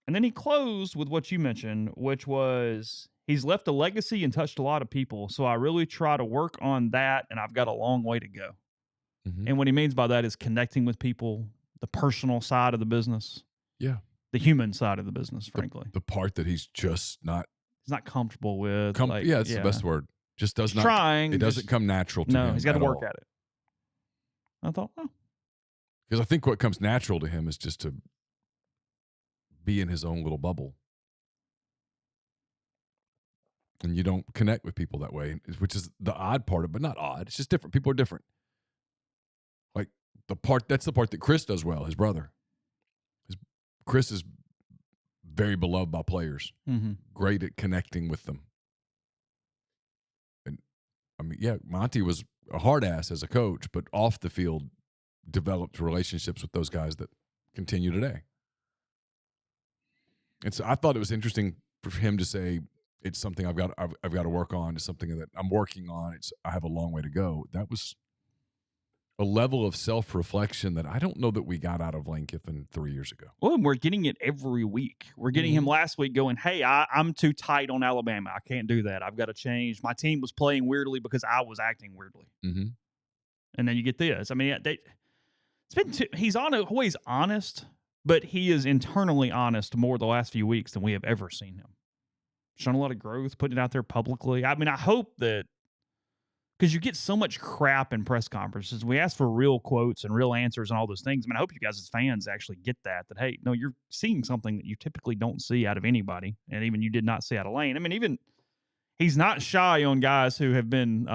And then he closed with what you mentioned, which was he's left a legacy and touched a lot of people. So I really try to work on that, and I've got a long way to go. Mm-hmm. And what he means by that is connecting with people, the personal side of the business. Yeah. The human side of the business, frankly. The part that he's just not. He's not comfortable with. That's the best word. Just does not. Trying. It doesn't come natural to him. No, he's got to work at it. I thought, because I think what comes natural to him is just to be in his own little bubble. And you don't connect with people that way, which is the odd part of it, but not odd. It's just different. People are different. Like that's the part that Chris does well, his brother. Chris is very beloved by players, great at connecting with them. And I mean, yeah, Monty was a hard ass as a coach, but off the field, developed relationships with those guys that continue today. And so I thought it was interesting for him to say it's something I've got to work on. It's something that I'm working on. I have a long way to go. That was a level of self-reflection that I don't know that we got out of Lane Kiffin 3 years ago. Well, and we're getting it every week. We're getting him last week going, hey, I'm too tight on Alabama. I can't do that. I've got to change. My team was playing weirdly because I was acting weirdly. Mm-hmm. And then you get this. I mean, he's always honest, but he is internally honest more the last few weeks than we have ever seen him. Shown a lot of growth, putting it out there publicly. I mean, I hope that, because you get so much crap in press conferences. We ask for real quotes and real answers and all those things. I mean, I hope you guys as fans actually get that, hey, no, you're seeing something that you typically don't see out of anybody, and even you did not see out of Lane. I mean, even he's not shy on guys who have been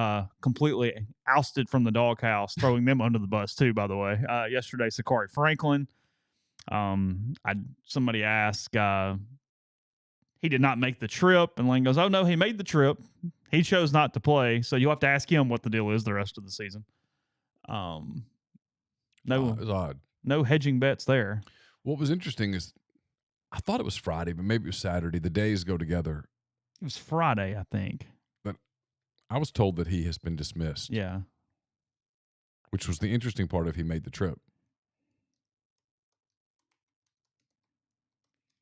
completely ousted from the doghouse, throwing them under the bus too, by the way. Yesterday, Sakari Franklin, somebody asked, he did not make the trip, and Lane goes, oh, no, he made the trip. He chose not to play, so you'll have to ask him what the deal is the rest of the season. It was odd. No hedging bets there. What was interesting is I thought it was Friday, but maybe it was Saturday. The days go together. It was Friday, I think. But I was told that he has been dismissed. Yeah. Which was the interesting part if he made the trip.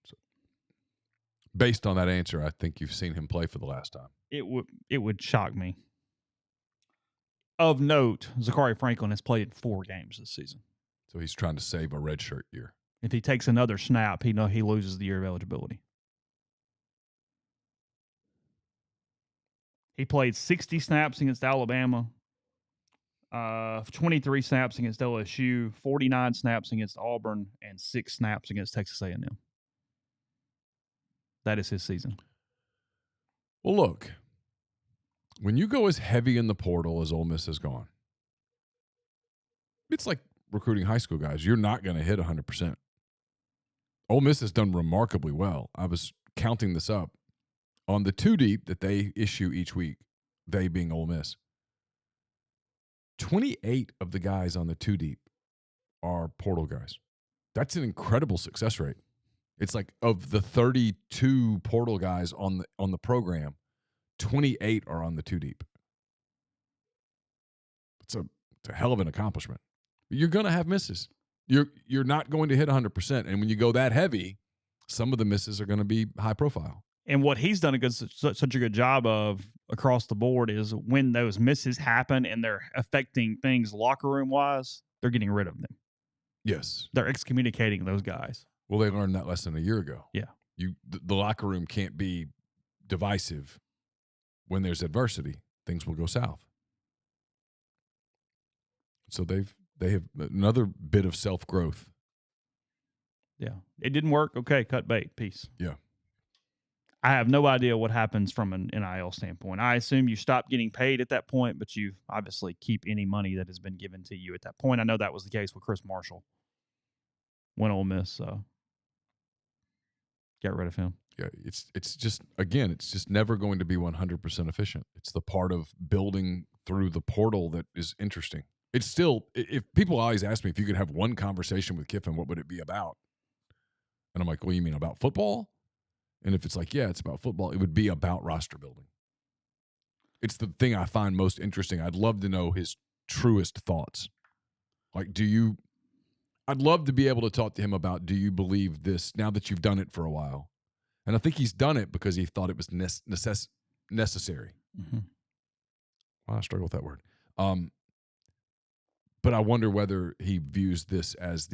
So, based on that answer, I think you've seen him play for the last time. It would shock me. Of note, Sakari Franklin has played 4 games this season. So he's trying to save a redshirt year. If he takes another snap, he loses the year of eligibility. He played 60 snaps against Alabama, 23 snaps against LSU, 49 snaps against Auburn, and 6 snaps against Texas A&M. That is his season. Well, look, when you go as heavy in the portal as Ole Miss has gone, it's like recruiting high school guys. You're not going to hit 100%. Ole Miss has done remarkably well. I was counting this up. On the 2 deep that they issue each week, they being Ole Miss, 28 of the guys on the 2 deep are portal guys. That's an incredible success rate. It's like of the 32 portal guys on the program, 28 are on the 2 deep. It's a hell of an accomplishment. You're going to have misses. You're not going to hit 100%. And when you go that heavy, some of the misses are going to be high profile. And what he's done such a good job of across the board is when those misses happen and they're affecting things locker room wise, they're getting rid of them. Yes. They're excommunicating those guys. Well, they learned that lesson a year ago. Yeah. The locker room can't be divisive. When there's adversity, things will go south. So they have another bit of self-growth. Yeah. It didn't work. Okay, cut bait. Peace. Yeah. I have no idea what happens from an NIL standpoint. I assume you stop getting paid at that point, but you obviously keep any money that has been given to you at that point. I know that was the case with Chris Marshall when Ole Miss got rid of him. Yeah, it's just, again, it's just never going to be 100% efficient. It's the part of building through the portal that is interesting. It's still, if people always ask me if you could have one conversation with Kiffin, what would it be about? And I'm like, well, you mean about football? And if it's like, yeah, it's about football, it would be about roster building. It's the thing I find most interesting. I'd love to know his truest thoughts. Like, I'd love to be able to talk to him about, do you believe this now that you've done it for a while? And I think he's done it because he thought it was necessary. Mm-hmm. Well, I struggle with that word. But I wonder whether he views this as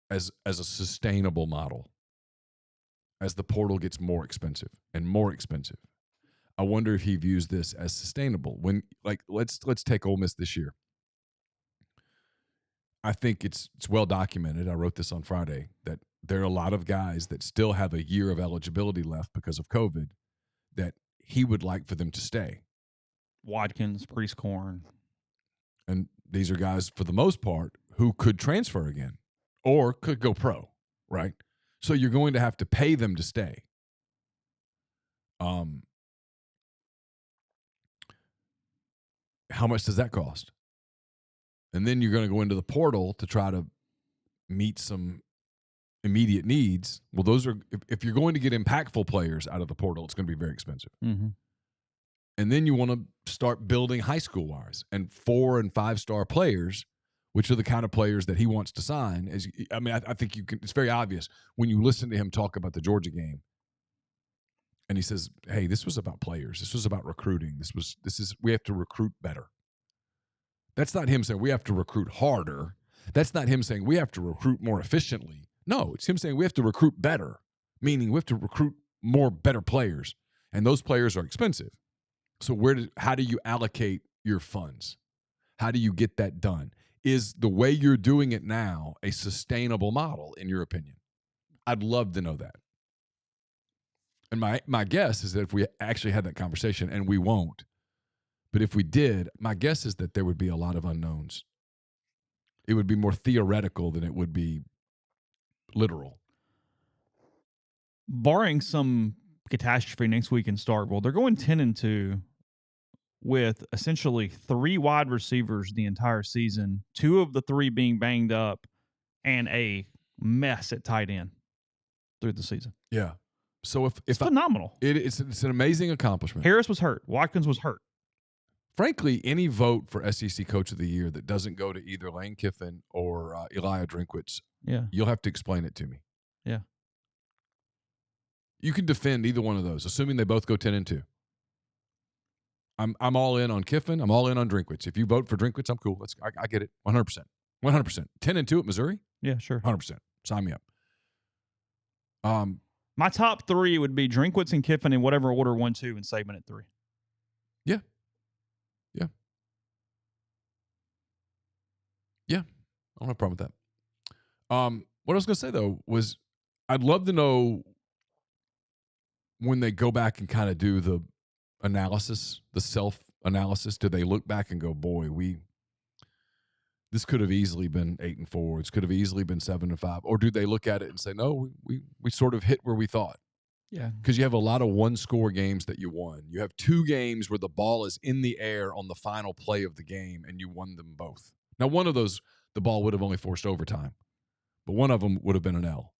as a sustainable model. As the portal gets more expensive and more expensive, I wonder if he views this as sustainable. When, like, let's take Ole Miss this year. I think it's well documented. I wrote this on Friday that there are a lot of guys that still have a year of eligibility left because of COVID that he would like for them to stay. Watkins, Priest-Corn. And these are guys, for the most part, who could transfer again or could go pro, right? So you're going to have to pay them to stay. How much does that cost? and then you're going to go into the portal to try to meet some immediate needs. Well, those are if you're going to get impactful players out of the portal, it's going to be very expensive. Mm-hmm. And then you want to start building high school wise and 4- and 5-star players, which are the kind of players that he wants to sign. I think you can. It's very obvious when you listen to him talk about the Georgia game, and he says, "Hey, this was about players. This was about recruiting. We have to recruit better." That's not him saying we have to recruit harder. That's not him saying we have to recruit more efficiently. No, it's him saying we have to recruit better, meaning we have to recruit more better players, and those players are expensive. So how do you allocate your funds? How do you get that done? Is the way you're doing it now a sustainable model, in your opinion? I'd love to know that. And my guess is that if we actually had that conversation, and we won't, but if we did, my guess is that there would be a lot of unknowns. It would be more theoretical than it would be literal. Barring some catastrophe next week in Starkville, they're going 10-2 with essentially 3 wide receivers the entire season, 2 of the 3 being banged up, and a mess at tight end through the season. Yeah. So it's phenomenal. It's an amazing accomplishment. Harris was hurt. Watkins was hurt. Frankly, any vote for SEC Coach of the Year that doesn't go to either Lane Kiffin or Elijah Drinkwitz, you'll have to explain it to me. Yeah. You can defend either one of those, assuming they both go 10-2. I'm all in on Kiffin. I'm all in on Drinkwitz. If you vote for Drinkwitz, I'm cool. I get it. 100%. 100%. 10-2 at Missouri? Yeah, sure. 100%. Sign me up. My top 3 would be Drinkwitz and Kiffin in whatever order 1, 2, and Saban at 3. Yeah. Yeah. Yeah. I don't have a problem with that. What I was going to say, though, was I'd love to know when they go back and kind of do the analysis, the self-analysis, do they look back and go, boy, this could have easily been 8-4. This could have easily been 7-5. Or do they look at it and say, no, we sort of hit where we thought? Yeah. Because you have a lot of one-score games that you won. You have 2 games where the ball is in the air on the final play of the game, and you won them both. Now, one of those, the ball would have only forced overtime, but one of them would have been an L.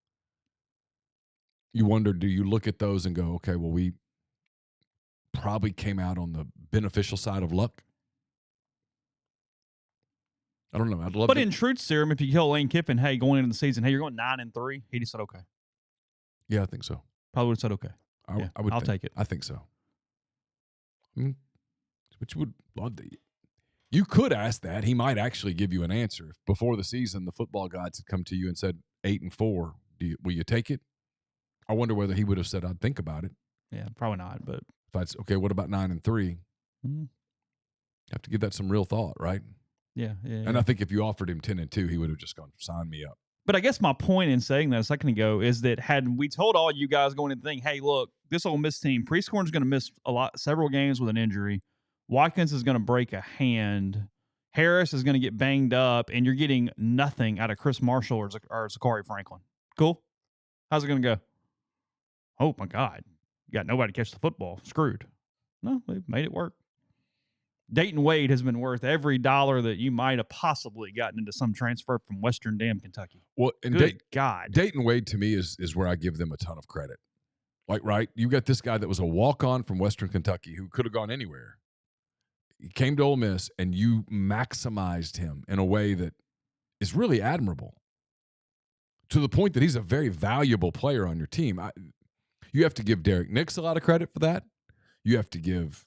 You wonder, do you look at those and go, okay, well, we probably came out on the beneficial side of luck? I don't know. I'd love. But in truth serum, if you tell Lane Kiffin, hey, going into the season, hey, you're going 9-3, he just said okay. Yeah, I think so. Probably would have said okay. I would. I'll take it. I think so. But you would love to. You could ask that. He might actually give you an answer. If before the season, the football gods had come to you and said 8-4, will you take it? I wonder whether he would have said, I'd think about it. Yeah, probably not. But if I'd okay, what about 9-3? Mm-hmm. Have to give that some real thought, right? Yeah. And I think if you offered him 10-2, he would have just gone, sign me up. But I guess my point in saying that a second ago is that had we told all you guys going into the thing, hey, look, this Ole Miss team, Prescorn is going to miss several games with an injury. Watkins is going to break a hand. Harris is going to get banged up, and you're getting nothing out of Chris Marshall or Zachary Franklin. Cool? How's it going to go? Oh, my God. You got nobody to catch the football. Screwed. No, they made it work. Dayton Wade has been worth every dollar that you might have possibly gotten into some transfer from Western damn Kentucky. Well, and Good God. Dayton Wade, to me, is where I give them a ton of credit. Like, right, you got this guy that was a walk-on from Western Kentucky who could have gone anywhere. He came to Ole Miss, and you maximized him in a way that is really admirable, to the point that he's a very valuable player on your team. You have to give Derek Nix a lot of credit for that. You have to give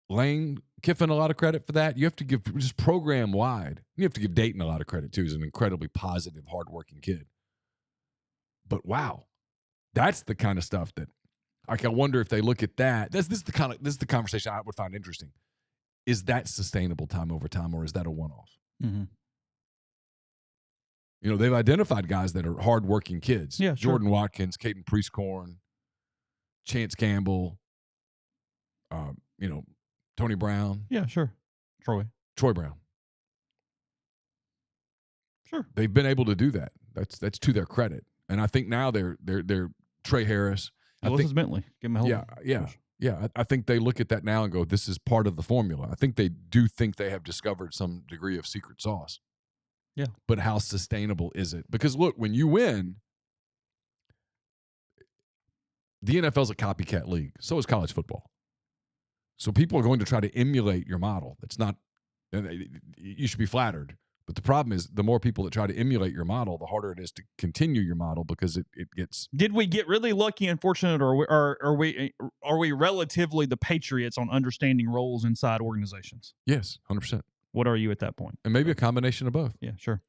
Lane Kiffin a lot of credit for that. You have to give just program-wide. You have to give Dayton a lot of credit, too. He's an incredibly positive, hardworking kid. But, wow, that's the kind of stuff that I wonder if they look at that. This is the conversation I would find interesting. Is that sustainable time over time, or is that a one-off? Mm-hmm. You know, they've identified guys that are hardworking kids. Yeah, sure. Jordan Watkins, Caden Prescorn, Chance Campbell, Tony Brown. Yeah, sure. Troy Brown. Sure. They've been able to do that. That's to their credit. And I think now they're Trey Harris. Ulysses Bentley. Give him a help. Yeah. I think they look at that now and go, this is part of the formula. I think they do think they have discovered some degree of secret sauce. Yeah. But how sustainable is it? Because look, when you win, the NFL is a copycat league. So is college football. So people are going to try to emulate your model. It's not, you should be flattered. But the problem is the more people that try to emulate your model, the harder it is to continue your model because it gets. Did we get really lucky and fortunate, or are we relatively the Patriots on understanding roles inside organizations? Yes, 100%. What are you at that point? And maybe a combination of both. Yeah, sure.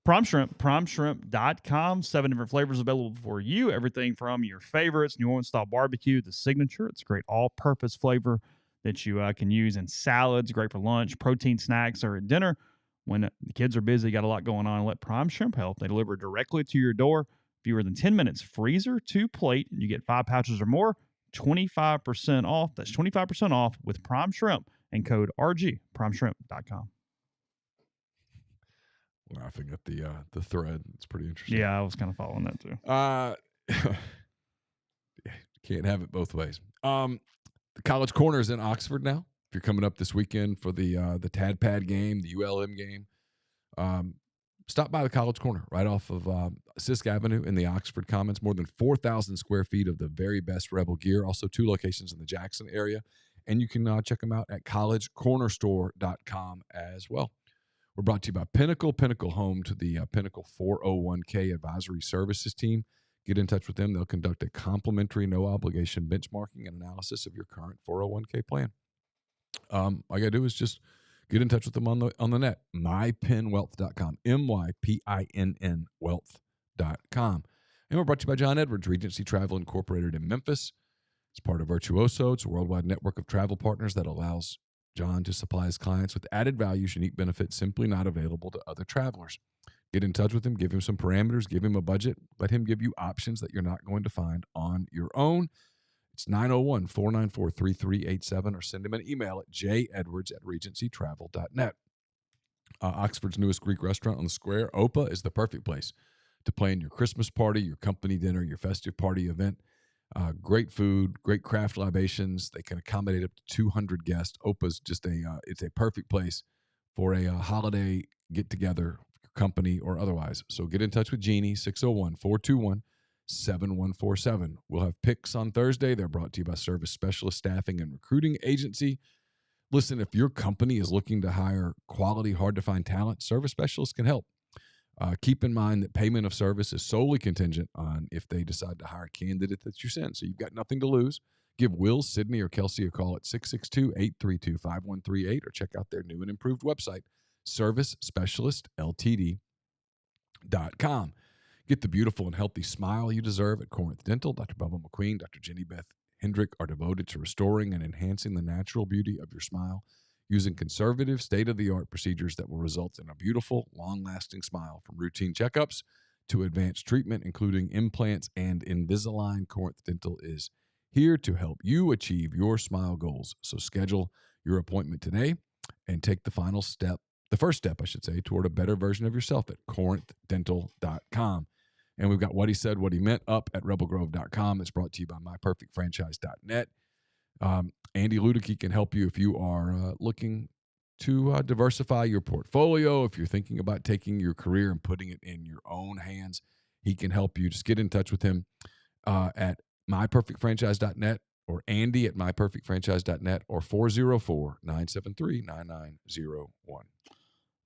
Prime Shrimp, primeshrimp.com. 7 different flavors available for you. Everything from your favorites, New Orleans style barbecue, the signature. It's a great all-purpose flavor that you can use in salads, great for lunch, protein snacks, or at dinner. When the kids are busy, got a lot going on, let Prime Shrimp help. They deliver directly to your door. Fewer than 10 minutes, freezer to plate. You get 5 pouches or more, 25% off. That's 25% off with Prime Shrimp and code RG, primeshrimp.com. Laughing at the thread. It's pretty interesting. Yeah, I was kind of following that too. Can't have it both ways. The College Corner is in Oxford now. If you're coming up this weekend for the TADPAD game, the ULM game, stop by the College Corner right off of Sisk Avenue in the Oxford Commons. More than 4,000 square feet of the very best Rebel gear. Also 2 locations in the Jackson area. And you can check them out at collegecornerstore.com as well. We're brought to you by Pinnacle home to the Pinnacle 401k advisory services team. Get in touch with them. They'll conduct a complimentary, no-obligation benchmarking and analysis of your current 401k plan. All you got to do is just get in touch with them on the net, mypinwealth.com, MYPINN wealth.com. And we're brought to you by John Edwards, Regency Travel Incorporated in Memphis. It's part of Virtuoso. It's a worldwide network of travel partners that allows John to supply his clients with added values, unique benefits simply not available to other travelers. Get in touch with him, give him some parameters, give him a budget, let him give you options that you're not going to find on your own. It's 901-494-3387 or send him an email at jedwards@regencytravel.net. Oxford's newest Greek restaurant on the square, Opa, is the perfect place to plan your Christmas party, your company dinner, your festive party event. Great food, great craft libations. They can accommodate up to 200 guests. Opa's just it's a perfect place for a holiday get-together, company or otherwise. So get in touch with Jeannie, 601-421-7147. We'll have picks on Thursday. They're brought to you by Service Specialist Staffing and Recruiting Agency. Listen, if your company is looking to hire quality, hard-to-find talent, Service Specialists can help. Keep in mind that payment of service is solely contingent on if they decide to hire a candidate that you send. So you've got nothing to lose. Give Will, Sydney, or Kelsey a call at 662-832-5138 or check out their new and improved website, servicespecialistltd.com. Get the beautiful and healthy smile you deserve at Corinth Dental. Dr. Bubba McQueen, Dr. Jenny Beth Hendrick are devoted to restoring and enhancing the natural beauty of your smile using conservative, state-of-the-art procedures that will result in a beautiful, long-lasting smile. From routine checkups to advanced treatment, including implants and Invisalign, Corinth Dental is here to help you achieve your smile goals. So schedule your appointment today and take the first step, toward a better version of yourself at corinthdental.com. And we've got What He Said, What He Meant up at rebelgrove.com. It's brought to you by myperfectfranchise.net. Andy Ludicky can help you if you are looking to diversify your portfolio. If you're thinking about taking your career and putting it in your own hands, he can help you. Just get in touch with him at myperfectfranchise.net or Andy at myperfectfranchise.net or 404-973-9901.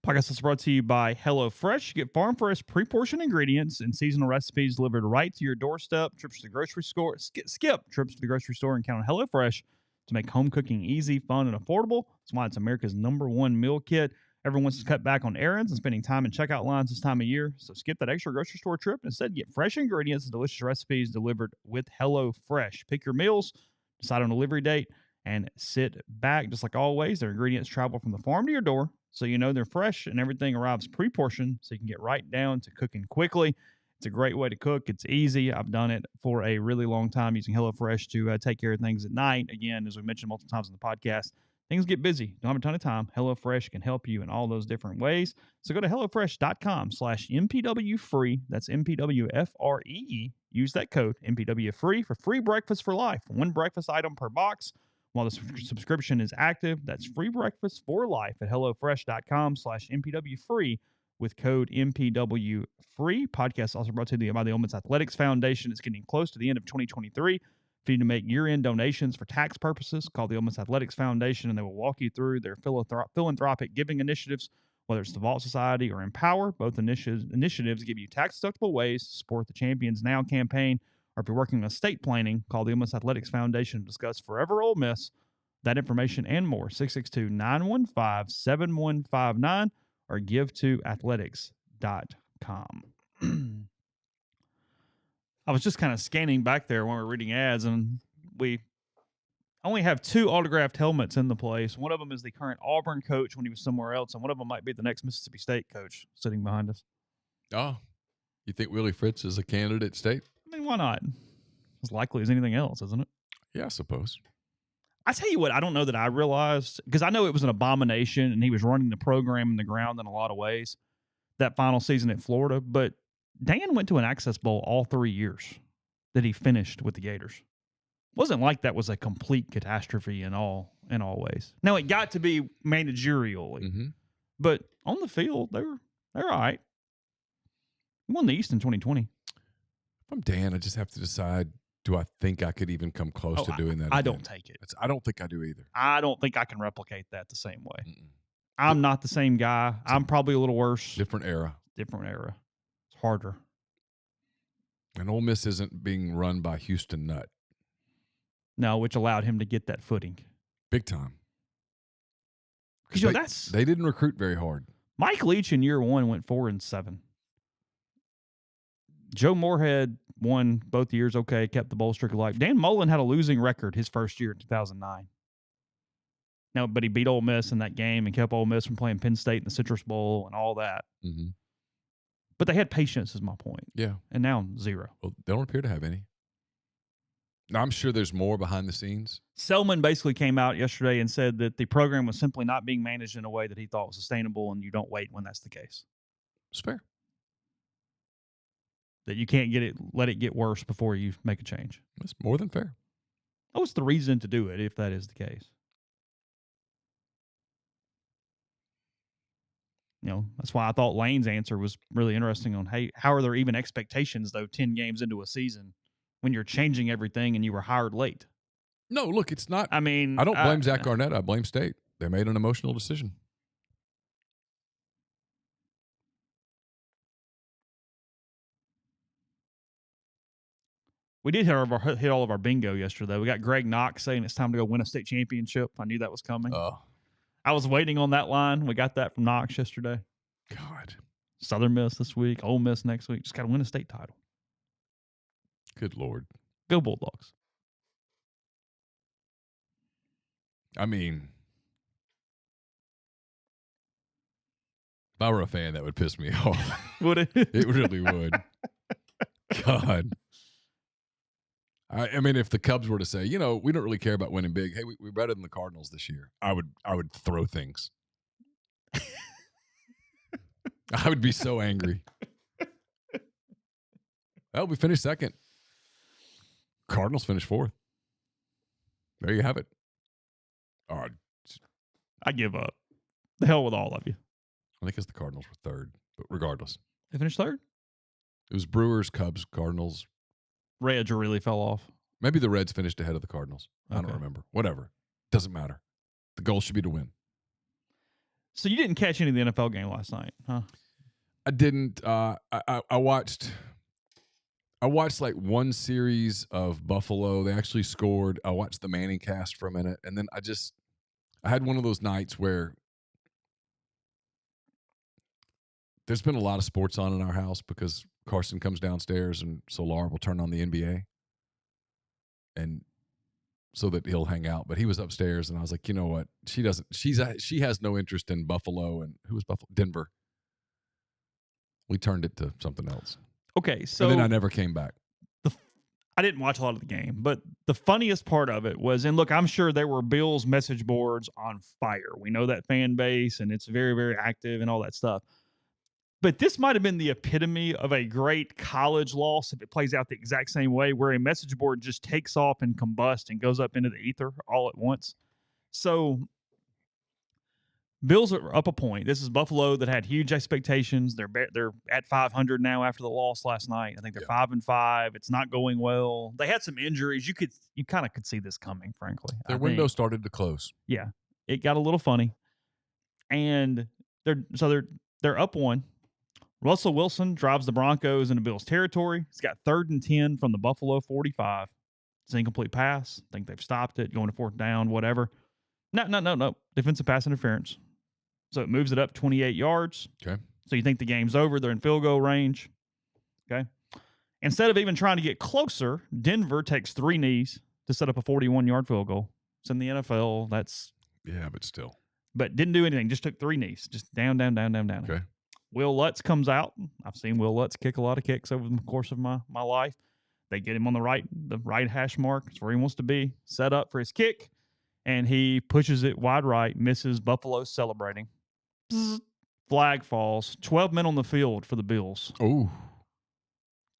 Podcast is brought to you by HelloFresh. Get farm fresh, pre-portioned ingredients and seasonal recipes delivered right to your doorstep. Trips to the grocery store. Skip trips to the grocery store and count on HelloFresh to make home cooking easy, fun, and affordable. That's why it's America's #1 meal kit. Everyone wants to cut back on errands and spending time in checkout lines this time of year. So skip that extra grocery store trip and instead get fresh ingredients and delicious recipes delivered with HelloFresh. Pick your meals, decide on a delivery date, and sit back. Just like always, their ingredients travel from the farm to your door, so you know they're fresh and everything arrives pre-portioned, so you can get right down to cooking quickly. It's a great way to cook. It's easy. I've done it for a really long time using HelloFresh to take care of things at night. Again, as we mentioned multiple times in the podcast, things get busy. Don't have a ton of time. HelloFresh can help you in all those different ways. So go to HelloFresh.com/MPWFree. That's MPWFREE. Use that code MPWFree for free breakfast for life. 1 breakfast item per box. While the subscription is active, that's free breakfast for life at HelloFresh.com/MPWFree with code MPW free. Podcast also brought to you by the Ole Miss Athletics Foundation. It's getting close to the end of 2023. If you need to make year-end donations for tax purposes, call the Ole Miss Athletics Foundation, and they will walk you through their philanthropic giving initiatives, whether it's the Vault Society or Empower. Both initiatives give you tax-deductible ways to support the Champions Now campaign. Or if you're working on estate planning, call the Ole Miss Athletics Foundation to discuss Forever Ole Miss. That information and more, 662-915-7159, or give to athletics.com. I was just kind of scanning back there when we were reading ads, and we only have 2 autographed helmets in the place. One of them is the current Auburn coach when he was somewhere else, and one of them might be the next Mississippi State coach sitting behind us. Oh, you think Willie Fritz is a candidate at State? I mean, why not? As likely as anything else, isn't it? Yeah, I suppose. I tell you what, I don't know that I realized, because I know it was an abomination and he was running the program in the ground in a lot of ways that final season at Florida, but Dan went to an Access Bowl all 3 years that he finished with the Gators. Wasn't like that was a complete catastrophe in all ways. Now, it got to be managerially, but on the field, they're all right. He won the East in 2020. If I'm Dan, I just have to decide, do I think I could even come close to doing that? I don't take it. I don't think I do either. I don't think I can replicate that the same way. I'm not the same guy. I'm probably a little worse. Different era. It's harder. And Ole Miss isn't being run by Houston Nutt. No, which allowed him to get that footing. Big time. Because they didn't recruit very hard. Mike Leach in year 1 went 4-7. Joe Moorhead won both years okay, kept the bowl streak alive. Dan Mullen had a losing record his first year in 2009. No, but he beat Ole Miss in that game and kept Ole Miss from playing Penn State in the Citrus Bowl and all that. But they had patience, is my point. Yeah. And now 0. Well, they don't appear to have any. Now, I'm sure there's more behind the scenes. Selman basically came out yesterday and said that the program was simply not being managed in a way that he thought was sustainable, and you don't wait when that's the case. It's fair. That you can't let it get worse before you make a change. That's more than fair. That was the reason to do it, if that is the case. That's why I thought Lane's answer was really interesting on, hey, how are there even expectations, though, 10 games into a season when you're changing everything and you were hired late? No, look, it's not. I mean, I don't blame Zach Arnett. I blame State. They made an emotional decision. We did hit all of our bingo yesterday. We got Greg Knox saying it's time to go win a state championship. I knew that was coming. Oh. I was waiting on that line. We got that from Knox yesterday. God. Southern Miss this week, Ole Miss next week. Just got to win a state title. Good Lord. Go Bulldogs. I mean, if I were a fan, that would piss me off. Would it? It really would. God. I mean, if the Cubs were to say, we don't really care about winning big. Hey, we're better than the Cardinals this year. I would throw things. I would be so angry. Well, we finished second. Cardinals finished 4th. There you have it. All right. I give up. The hell with all of you. I think it's the Cardinals were 3rd, but regardless. They finished 3rd? It was Brewers, Cubs, Cardinals. Reds really fell off. Maybe the Reds finished ahead of the Cardinals. Okay. I don't remember. Whatever. Doesn't matter. The goal should be to win. So you didn't catch any of the NFL game last night, huh? I didn't. I watched like one series of Buffalo. They actually scored. I watched the Manning cast for a minute, and then I had one of those nights where there's been a lot of sports on in our house because Carson comes downstairs, and so Laura will turn on the NBA, and so that he'll hang out. But he was upstairs, and I was like, you know what? She doesn't. She has no interest in Buffalo, and who was Buffalo? Denver. We turned it to something else. Okay, so and then I never came back. I didn't watch a lot of the game, but the funniest part of it was, and look, I'm sure there were Bills message boards on fire. We know that fan base, and it's very, very active and all that stuff. But this might have been the epitome of a great college loss if it plays out the exact same way, where a message board just takes off and combusts and goes up into the ether all at once. So Bills are up a point. This is Buffalo that had huge expectations. They're at 500 now after the loss last night. I think they're 5-5. It's not going well. They had some injuries. You kind of could see this coming, frankly. Their window started to close. Yeah, it got a little funny, and they're up one. Russell Wilson drives the Broncos into Bills territory. He's got 3rd and 10 from the Buffalo 45. It's an incomplete pass. I think they've stopped it, going to 4th down, whatever. No. Defensive pass interference. So it moves it up 28 yards. Okay. So you think the game's over. They're in field goal range. Okay. Instead of even trying to get closer, Denver takes 3 knees to set up a 41-yard field goal. It's in the NFL. Yeah, but still. But didn't do anything. Just took 3 knees. Just down. Okay. Will Lutz comes out. I've seen Will Lutz kick a lot of kicks over the course of my life. They get him on the right hash mark. It's where he wants to be. Set up for his kick. And he pushes it wide right. Misses. Buffalo celebrating. Bzz, flag falls. 12 men on the field for the Bills. Oh.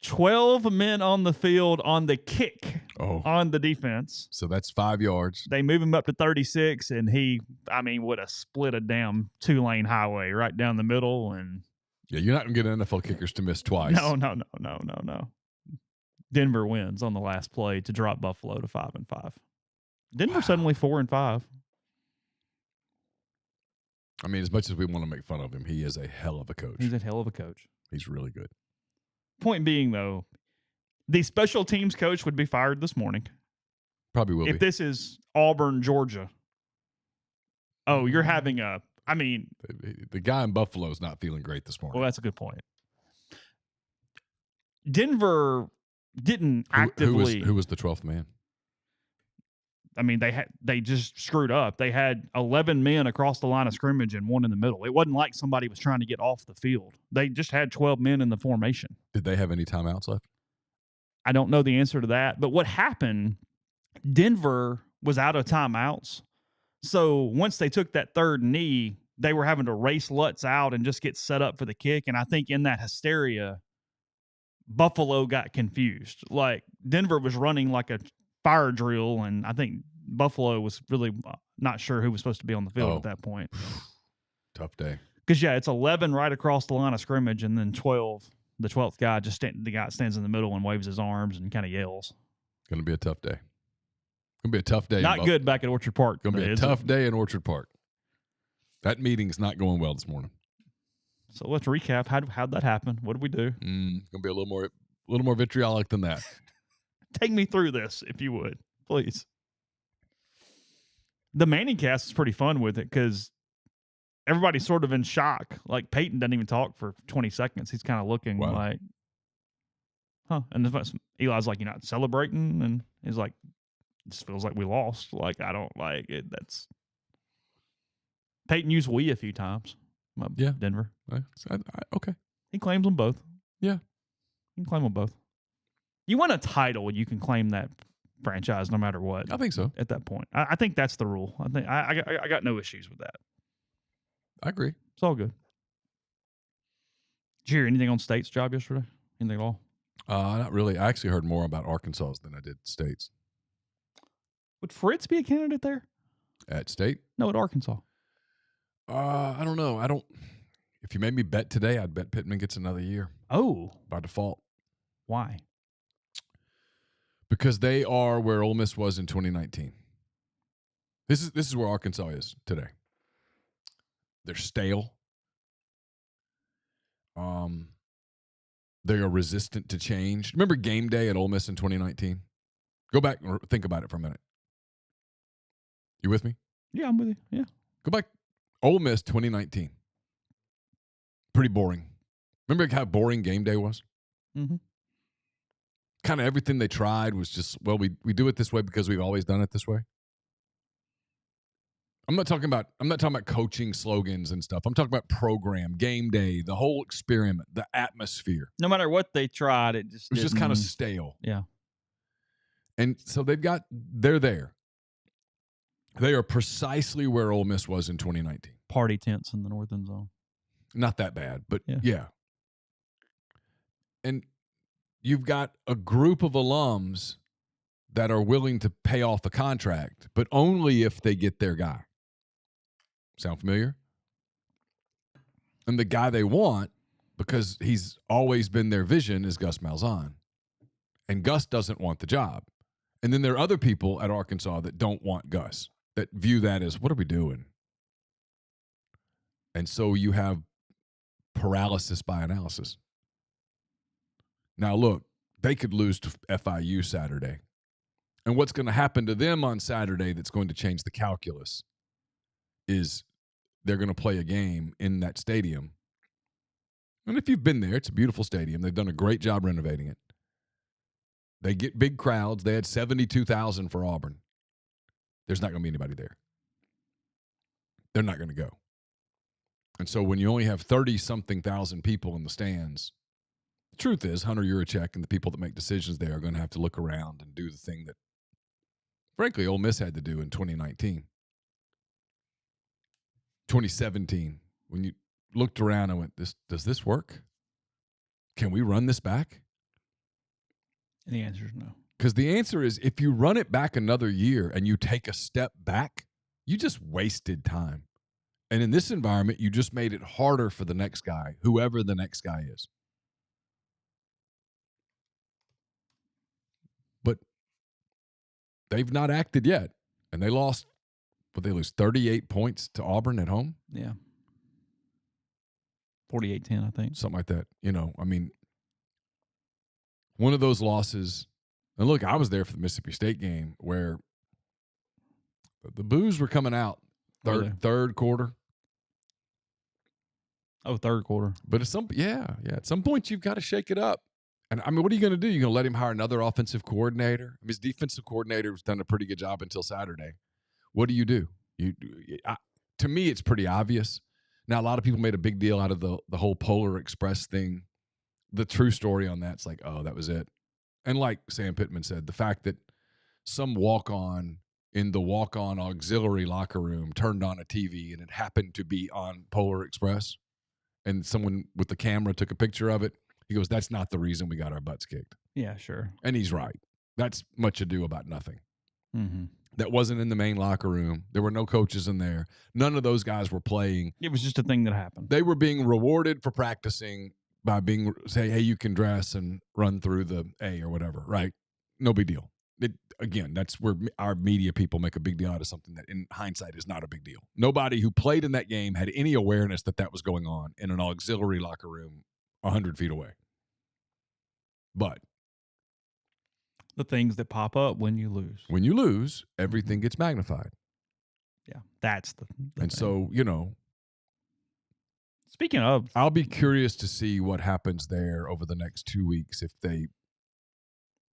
12 men on the field on the kick on the defense. So that's 5 yards. They move him up to 36, and he would have split a damn 2-lane highway right down the middle. And yeah, you're not going to get NFL kickers to miss twice. No. Denver wins on the last play to drop Buffalo to 5-5. Denver suddenly 4-5. I mean, as much as we want to make fun of him, he is a hell of a coach. He's a hell of a coach. He's really good. Point being, though, the special teams coach would be fired this morning. Probably will if be. This is Auburn, Georgia. Oh, you're having the guy in Buffalo is not feeling great this morning. Well, that's a good point. Denver didn't actively. Who was the 12th man? I mean, they just screwed up. They had 11 men across the line of scrimmage and 1 in the middle. It wasn't like somebody was trying to get off the field. They just had 12 men in the formation. Did they have any timeouts left? I don't know the answer to that. But what happened, Denver was out of timeouts. So once they took that 3rd knee, they were having to race Lutz out and just get set up for the kick. And I think in that hysteria, Buffalo got confused. Like, Denver was running like a fire drill, and I think Buffalo was really not sure who was supposed to be on the field at that point. Tough day. Because, it's 11 right across the line of scrimmage, and then 12, the 12th guy, the guy stands in the middle and waves his arms and kind of yells. Going to be a tough day. Going to be a tough day. Not good back at Orchard Park. Going to be a tough day in Orchard Park. That meeting's not going well this morning. So let's recap. How'd that happen? What did we do? Going to be a little more vitriolic than that. Take me through this, if you would, please. The Manning cast is pretty fun with it because everybody's sort of in shock. Like, Peyton doesn't even talk for 20 seconds. He's kind of looking like, huh. And Eli's like, you're not celebrating? And he's like, it just feels like we lost. Like, I don't like it. That's Peyton used we a few times. Denver. Okay. He claims them both. Yeah. He can claim them both. You win a title, you can claim that franchise no matter what. I think so. At that point, I think that's the rule. I think I got no issues with that. I agree. It's all good. Did you hear anything on State's job yesterday? Anything at all? Not really. I actually heard more about Arkansas's than I did State's. Would Fritz be a candidate there? At State? No, at Arkansas. I don't know. If you made me bet today, I'd bet Pittman gets another year. Oh. By default. Why? Because they are where Ole Miss was in 2019. This is where Arkansas is today. They're stale. They are resistant to change. Remember game day at Ole Miss in 2019? Go back and think about it for a minute. You with me? Yeah, I'm with you. Yeah. Go back. Ole Miss 2019. Pretty boring. Remember how boring game day was? Mm-hmm. Kind of everything they tried was just, well, we do it this way because we've always done it this way. I'm not talking about coaching slogans and stuff. I'm talking about program, game day, the whole experiment, the atmosphere. No matter what they tried, it was just kind of stale. Yeah. And so they're there. They are precisely where Ole Miss was in 2019. Party tents in the north end zone. Not that bad, but yeah. And you've got a group of alums that are willing to pay off a contract, but only if they get their guy. Sound familiar? And the guy they want, because he's always been their vision, is Gus Malzahn. And Gus doesn't want the job. And then there are other people at Arkansas that don't want Gus, that view that as, what are we doing? And so you have paralysis by analysis. Now, look, they could lose to FIU Saturday. And what's going to happen to them on Saturday that's going to change the calculus is they're going to play a game in that stadium. And if you've been there, it's a beautiful stadium. They've done a great job renovating it. They get big crowds. They had 72,000 for Auburn. There's not going to be anybody there. They're not going to go. And so when you only have 30-something thousand people in the stands, the truth is Hunter Yurachek and the people that make decisions there are going to have to look around and do the thing that, frankly, Ole Miss had to do in 2019. 2017, when you looked around and went, does this work? Can we run this back? And the answer is no. Because the answer is, if you run it back another year and you take a step back, you just wasted time. And in this environment, you just made it harder for the next guy, whoever the next guy is. But they've not acted yet. And they lost, they lose 38 points to Auburn at home? Yeah. 48-10, I think. Something like that. One of those losses, and look, I was there for the Mississippi State game where the boos were coming out third quarter. Oh, third quarter. But at some point you've got to shake it up. And I mean, what are you going to do? You're going to let him hire another offensive coordinator? I mean, his defensive coordinator has done a pretty good job until Saturday. What do you do? To me, it's pretty obvious. Now, a lot of people made a big deal out of the whole Polar Express thing. The true story on that's like, oh, that was it. And like Sam Pittman said, the fact that some walk-on in the walk-on auxiliary locker room turned on a TV and it happened to be on Polar Express, and someone with the camera took a picture of it, he goes, that's not the reason we got our butts kicked. Yeah, sure. And he's right. That's much ado about nothing. Mm-hmm. That wasn't in the main locker room. There were no coaches in there. None of those guys were playing. It was just a thing that happened. They were being rewarded for practicing by say, hey, you can dress and run through the A or whatever, right? No big deal. Again, that's where our media people make a big deal out of something that in hindsight is not a big deal. Nobody who played in that game had any awareness that was going on in an auxiliary locker room 100 feet away. But the things that pop up when you lose. When you lose, everything gets magnified. Yeah, that's the and thing. So, speaking of, I'll be curious to see what happens there over the next 2 weeks.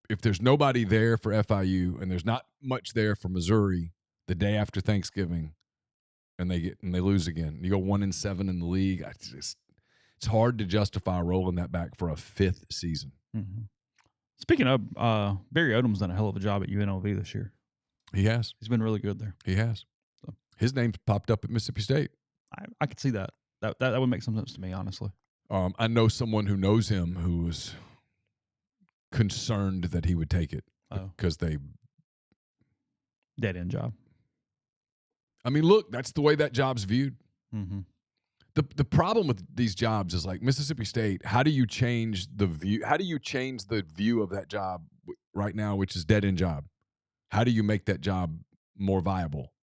If there's nobody there for FIU and there's not much there for Missouri the day after Thanksgiving, and they lose again, you go 1-7 in the league. It's hard to justify rolling that back for a fifth season. Mm-hmm. Speaking of, Barry Odom's done a hell of a job at UNLV this year. He has. He's been really good there. He has. So. His name's popped up at Mississippi State. I could see that. That would make some sense to me, honestly. I know someone who knows him who was concerned that he would take it because they dead end job. I mean, look, that's the way that job's viewed. Mm-hmm. The problem with these jobs is like Mississippi State. How do you change the view? How do you change the view of that job right now, which is dead end job? How do you make that job more viable?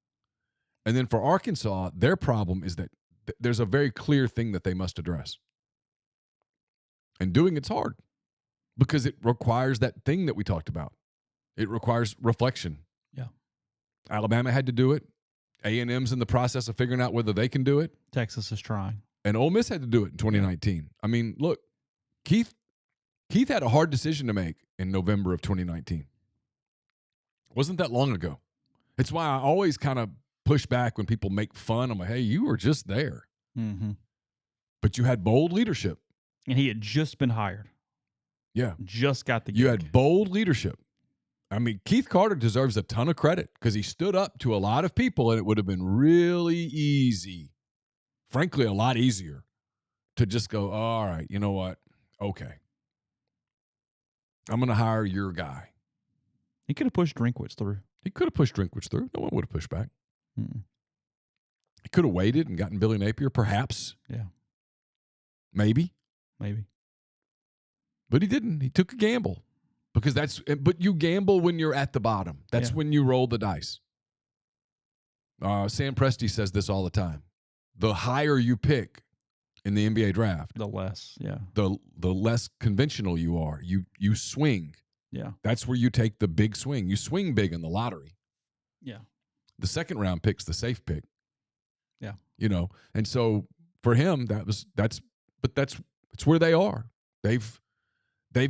And then for Arkansas, their problem is that there's a very clear thing that they must address. And doing it's hard because it requires that thing that we talked about. It requires reflection. Yeah. Alabama had to do it. A&M's in the process of figuring out whether they can do it. Texas is trying. And Ole Miss had to do it in 2019. I mean, look, Keith had a hard decision to make in November of 2019. Wasn't that long ago. It's why I always kind of push back when people make fun. I'm like, hey, you were just there. Mm-hmm. But you had bold leadership. And he had just been hired. Yeah. Just got the gig. You had bold leadership. I mean, Keith Carter deserves a ton of credit because he stood up to a lot of people, and it would have been really easy, frankly, a lot easier to just go, all right, you know what? Okay. I'm going to hire your guy. He could have pushed Drinkwitz through. He could have pushed Drinkwitz through. No one would have pushed back. Mm-mm. He could have waited and gotten Billy Napier, perhaps. Yeah. Maybe. But he didn't. He took a gamble because but you gamble when you're at the bottom. That's when you roll the dice. Sam Presti says this all the time. The higher you pick in the NBA draft, the less, the less conventional you are. You swing. Yeah. That's where you take the big swing. You swing big in the lottery. Yeah. The second round pick's the safe pick. Yeah. And so for him, that's where they are. They've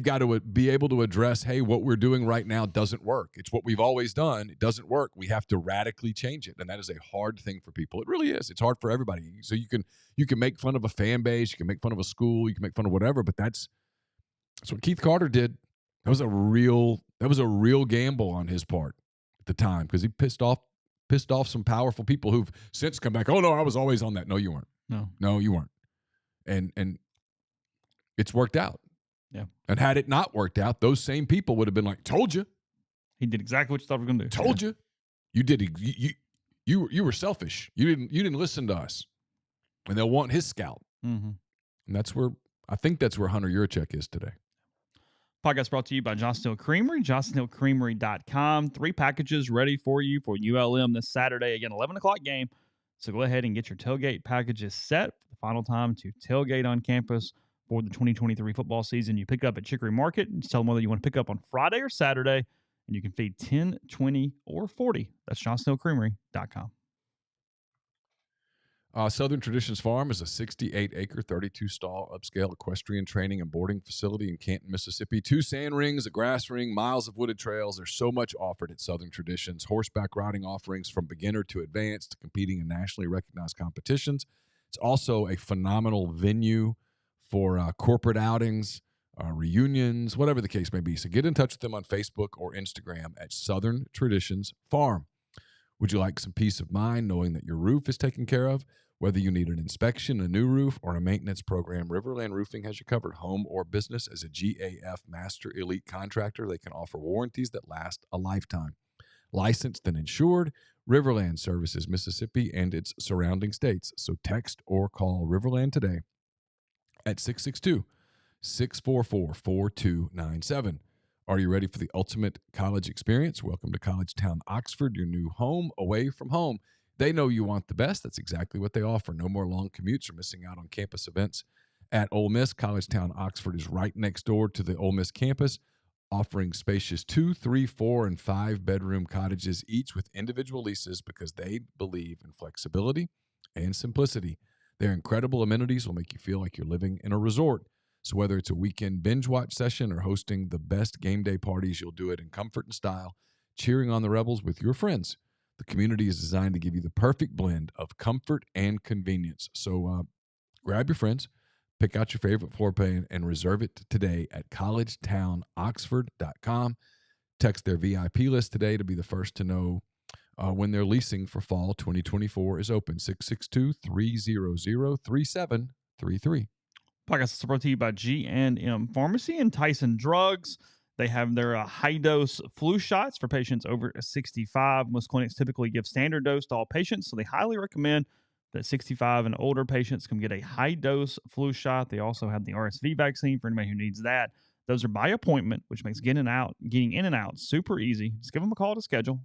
got to be able to address, hey, what we're doing right now doesn't work. It's what we've always done. It doesn't work. We have to radically change it. And that is a hard thing for people. It really is. It's hard for everybody. So you can make fun of a fan base, you can make fun of a school, you can make fun of whatever, but that's what Keith Carter did. That was a real gamble on his part at the time because he pissed off some powerful people who've since come back. Oh no, I was always on that. No, you weren't. No, you weren't. And it's worked out. Yeah. And had it not worked out, those same people would have been like, "Told you." He did exactly what you thought we were going to do. Told you. You did. You were selfish. You didn't listen to us. And they'll want his scalp. Mm-hmm. And I think that's where Hunter Yurachek is today. Podcast brought to you by Johnson Hill Creamery, johnsonhillcreamery.com. 3 packages ready for you for ULM this Saturday. Again, 11 o'clock game. So go ahead and get your tailgate packages set for the final time to tailgate on campus for the 2023 football season. You pick up at Chicory Market and just tell them whether you want to pick up on Friday or Saturday, and you can feed 10, 20, or 40. That's johnsonhillcreamery.com. Southern Traditions Farm is a 68-acre, 32-stall upscale equestrian training and boarding facility in Canton, Mississippi. 2 sand rings, a grass ring, miles of wooded trails. There's so much offered at Southern Traditions. Horseback riding offerings from beginner to advanced, competing in nationally recognized competitions. It's also a phenomenal venue for corporate outings, reunions, whatever the case may be. So get in touch with them on Facebook or Instagram at Southern Traditions Farm. Would you like some peace of mind knowing that your roof is taken care of? Whether you need an inspection, a new roof, or a maintenance program, Riverland Roofing has you covered. Home or business, as a GAF Master Elite contractor, they can offer warranties that last a lifetime. Licensed and insured, Riverland services Mississippi and its surrounding states. So text or call Riverland today at 662-644-4297. Are you ready for the ultimate college experience? Welcome to College Town, Oxford, your new home away from home. They know you want the best. That's exactly what they offer. No more long commutes or missing out on campus events at Ole Miss. College Town, Oxford is right next door to the Ole Miss campus, offering spacious 2, 3, 4, and 5-bedroom cottages, each with individual leases because they believe in flexibility and simplicity. Their incredible amenities will make you feel like you're living in a resort. So whether it's a weekend binge watch session or hosting the best game day parties, you'll do it in comfort and style, cheering on the Rebels with your friends. The community is designed to give you the perfect blend of comfort and convenience. So grab your friends, pick out your favorite floor plan, and reserve it today at collegetownoxford.com. Text their VIP list today to be the first to know when their leasing for fall 2024 is open. 662-300-3733. Podcast is brought to you by G&M Pharmacy and Tyson Drugs. They have their high-dose flu shots for patients over 65. Most clinics typically give standard dose to all patients, so they highly recommend that 65 and older patients can get a high-dose flu shot. They also have the RSV vaccine for anybody who needs that. Those are by appointment, which makes getting in and out super easy. Just give them a call to schedule.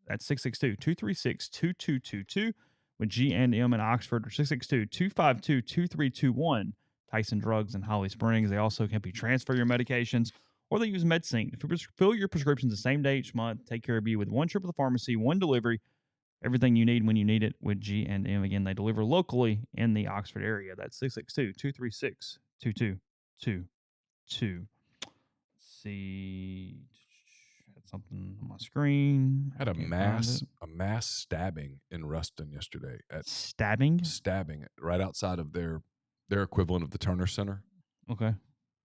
That's 662-236-2222 with G&M in Oxford, or 662-252-2321. Tyson Drugs in Holly Springs. They also can transfer your medications, or they use MedSync to fill your prescriptions the same day each month. Take care of you with one trip to the pharmacy, one delivery, everything you need when you need it with G&M. Again, they deliver locally in the Oxford area. That's 662-236-2222. See, had something on my screen. Had a mass stabbing in Ruston yesterday. Stabbing right outside of their equivalent of the Turner Center. Okay.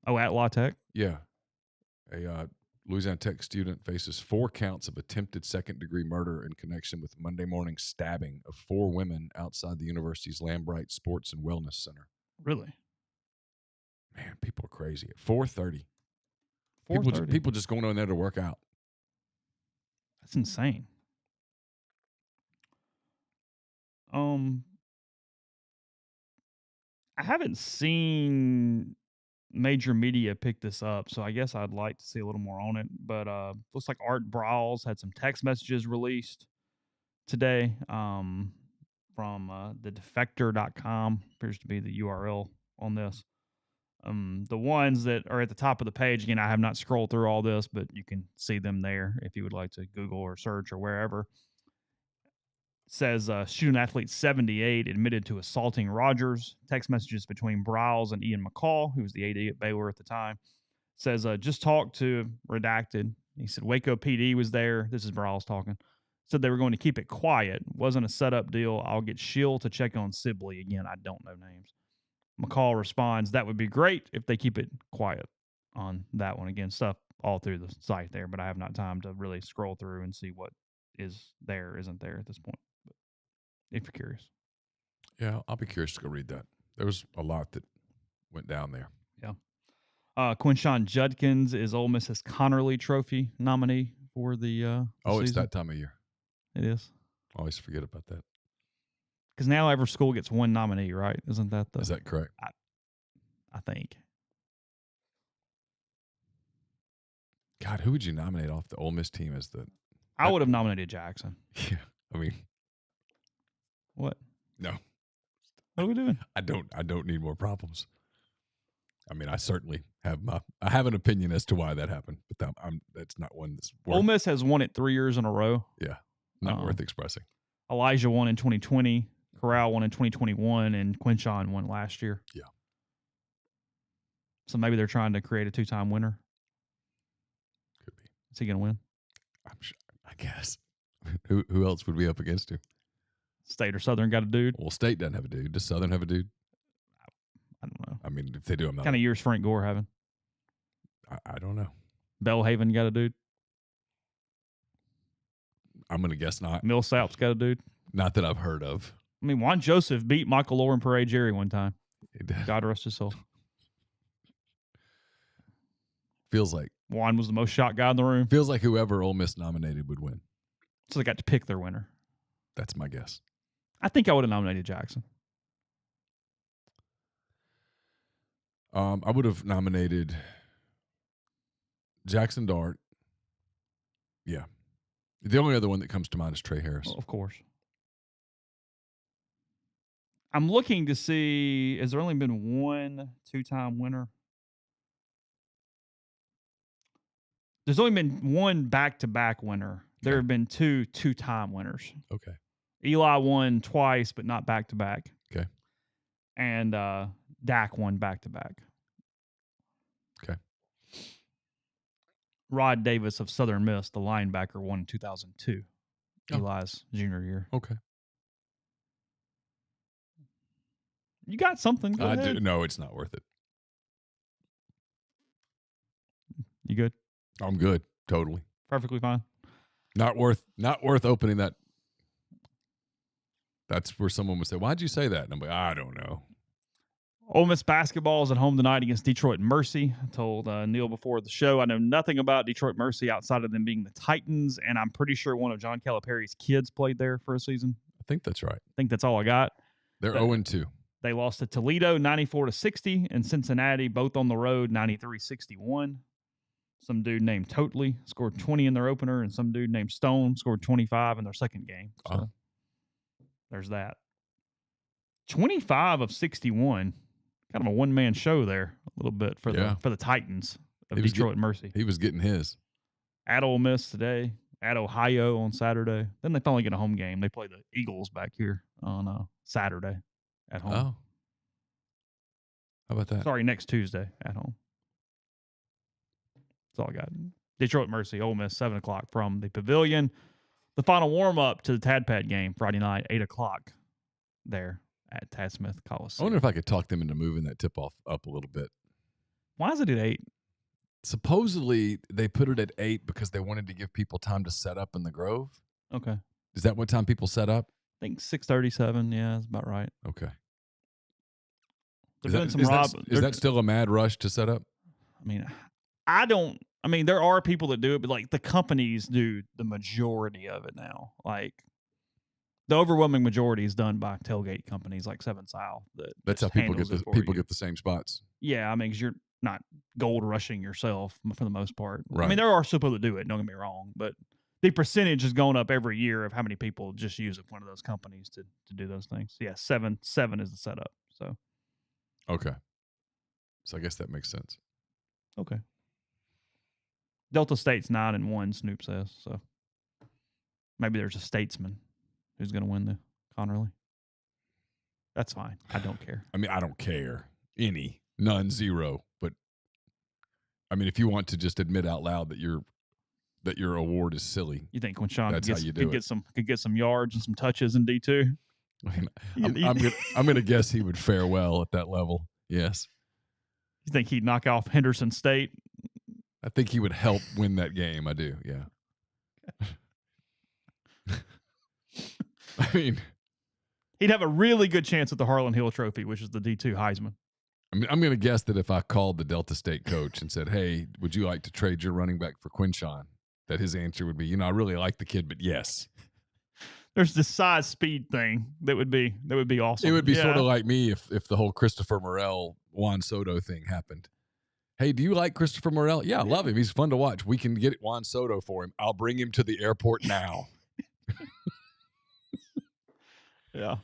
Oh, at La Tech? Yeah. A Louisiana Tech student faces 4 counts of attempted second-degree murder in connection with Monday morning stabbing of 4 women outside the university's Lambright Sports and Wellness Center. Really? Man, people are crazy. At 4:30. 4:30. People just going in there to work out. That's insane. I haven't seen major media pick this up, so I guess I'd like to see a little more on it. But looks like Art Briles had some text messages released today from the defector.com. Appears to be the URL on this. The ones that are at the top of the page, again, I have not scrolled through all this, but you can see them there if you would like to Google or search or wherever. Says student athlete 78 admitted to assaulting Rogers. Text messages between Briles and Ian McCall, who was the AD at Baylor at the time. Says, just talked to redacted. He said Waco PD was there. This is Briles talking. Said they were going to keep it quiet. Wasn't a setup deal. I'll get Shield to check on Sibley. Again, I don't know names. McCall responds, that would be great if they keep it quiet on that one. Again, stuff all through the site there, but I have not time to really scroll through and see what is there, isn't there at this point. But if you're curious. Yeah, I'll be curious to go read that. There was a lot that went down there. Yeah. Quinshawn Judkins is Ole Miss's Connerly Trophy nominee for the it's season. that time of year. It is. I always forget about that. Because now every school gets one nominee, right? Isn't that Is that correct? I think. God, who would you nominate off the Ole Miss team as the? I would have nominated Jackson. Yeah, I mean, what? No. What are we doing? I don't need more problems. I mean, I certainly have an opinion as to why that happened, but that's not one that's worth. Ole Miss has won it 3 years in a row. Yeah, not worth expressing. Elijah won in 2020, Corral won in 2021, and Quinshawn won last year. Yeah. So maybe they're trying to create a 2-time winner. Could be. Is he going to win? I'm sure. I guess. Who else would be up against him? State or Southern got a dude? Well, State doesn't have a dude. Does Southern have a dude? I don't know. I mean, if they do, I'm not. What kind of years Frank Gore having? I don't know. Bellhaven got a dude? I'm going to guess not. Millsap's got a dude? Not that I've heard of. I mean, Juan Joseph beat Michael Loren Parade Jerry one time. God rest his soul. Feels like Juan was the most shot guy in the room. Feels like whoever Ole Miss nominated would win. So they got to pick their winner. That's my guess. I think I would have nominated Jackson. I would have nominated Jackson Dart. Yeah. The only other one that comes to mind is Trey Harris. Well, of course. I'm looking to see, has there only been one 2-time winner? There's only been one back-to-back winner. There have been 2-time winners. Okay. Eli won twice, but not back-to-back. Okay. And Dak won back-to-back. Okay. Rod Davis of Southern Miss, the linebacker, won in 2002. Eli's junior year. Okay. You got something. Go ahead. No, it's not worth it. You good? I'm good. Totally. Perfectly fine. Not worth opening that. That's where someone would say, why'd you say that? And I'm like, I don't know. Ole Miss basketball is at home tonight against Detroit Mercy. I told Neal before the show, I know nothing about Detroit Mercy outside of them being the Titans, and I'm pretty sure one of John Calipari's kids played there for a season. I think that's right. I think that's all I got. They're 0-2. They lost to Toledo 94-60 and Cincinnati, both on the road, 93-61. Some dude named Totley scored 20 in their opener, and some dude named Stone scored 25 in their second game. So there's that. 25 of 61. Kind of a one-man show there a little bit for the Titans of Detroit Mercy. He was getting his. At Ole Miss today, at Ohio on Saturday. Then they finally get a home game. They play the Eagles back here on Saturday at home. Oh. How about that? Sorry, next Tuesday at home. That's all I got. Detroit Mercy, Ole Miss, 7 o'clock from the Pavilion. The final warm-up to the Tadpad game Friday night, 8 o'clock there at Tad Smith Coliseum. I wonder if I could talk them into moving that tip-off up a little bit. Why is it at 8? Supposedly, they put it at 8 because they wanted to give people time to set up in the Grove. Okay. Is that what time people set up? I think 6:37. Yeah, that's about right. Okay. They're doing some rob. Is that still a mad rush to set up? I mean, there are people that do it, but like the companies do the majority of it now. Like The overwhelming majority is done by tailgate companies like Seven South. That's how people get the same spots. Yeah, I mean, because you're not gold rushing yourself for the most part. Right. I mean, there are some people that do it. Don't get me wrong, but the percentage has gone up every year of how many people just use one of those companies to do those things. Yeah, seven is the setup. So okay, so I guess that makes sense. Okay. Delta State's 9-1. Snoop says so. Maybe there's a statesman who's going to win the Connerly. That's fine. I don't care. I mean, I don't care. None, zero. But I mean, if you want to just admit out loud that your award is silly, you think Quinshawn could get some yards and some touches in D2? I mean, I'm gonna guess he would fare well at that level. Yes. You think he'd knock off Henderson State? I think he would help win that game. I do. Yeah. I mean, he'd have a really good chance at the Harlan Hill Trophy, which is the D2 Heisman. I mean, I'm going to guess that if I called the Delta State coach and said, "Hey, would you like to trade your running back for Quinshawn?" that his answer would be, "I really like the kid, but yes." There's this size speed thing that would be awesome. It would be sort of like me if the whole Christopher Morel Juan Soto thing happened. Hey, do you like Christopher Morel? Yeah, I love him. He's fun to watch. We can get Juan Soto for him. I'll bring him to the airport now. Yeah.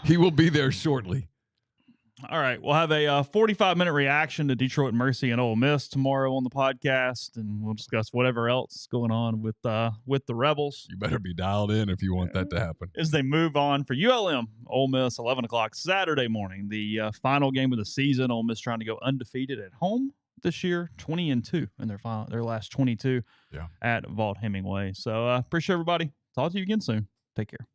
He will be there shortly. All right. We'll have a 45-minute reaction to Detroit Mercy and Ole Miss tomorrow on the podcast, and we'll discuss whatever else is going on with the Rebels. You better be dialed in if you want that to happen. As they move on for ULM, Ole Miss, 11 o'clock Saturday morning, the final game of the season. Ole Miss trying to go undefeated at home this year, 20-2 in their last 22 at Vaught Hemingway. So appreciate everybody. Talk to you again soon. Take care.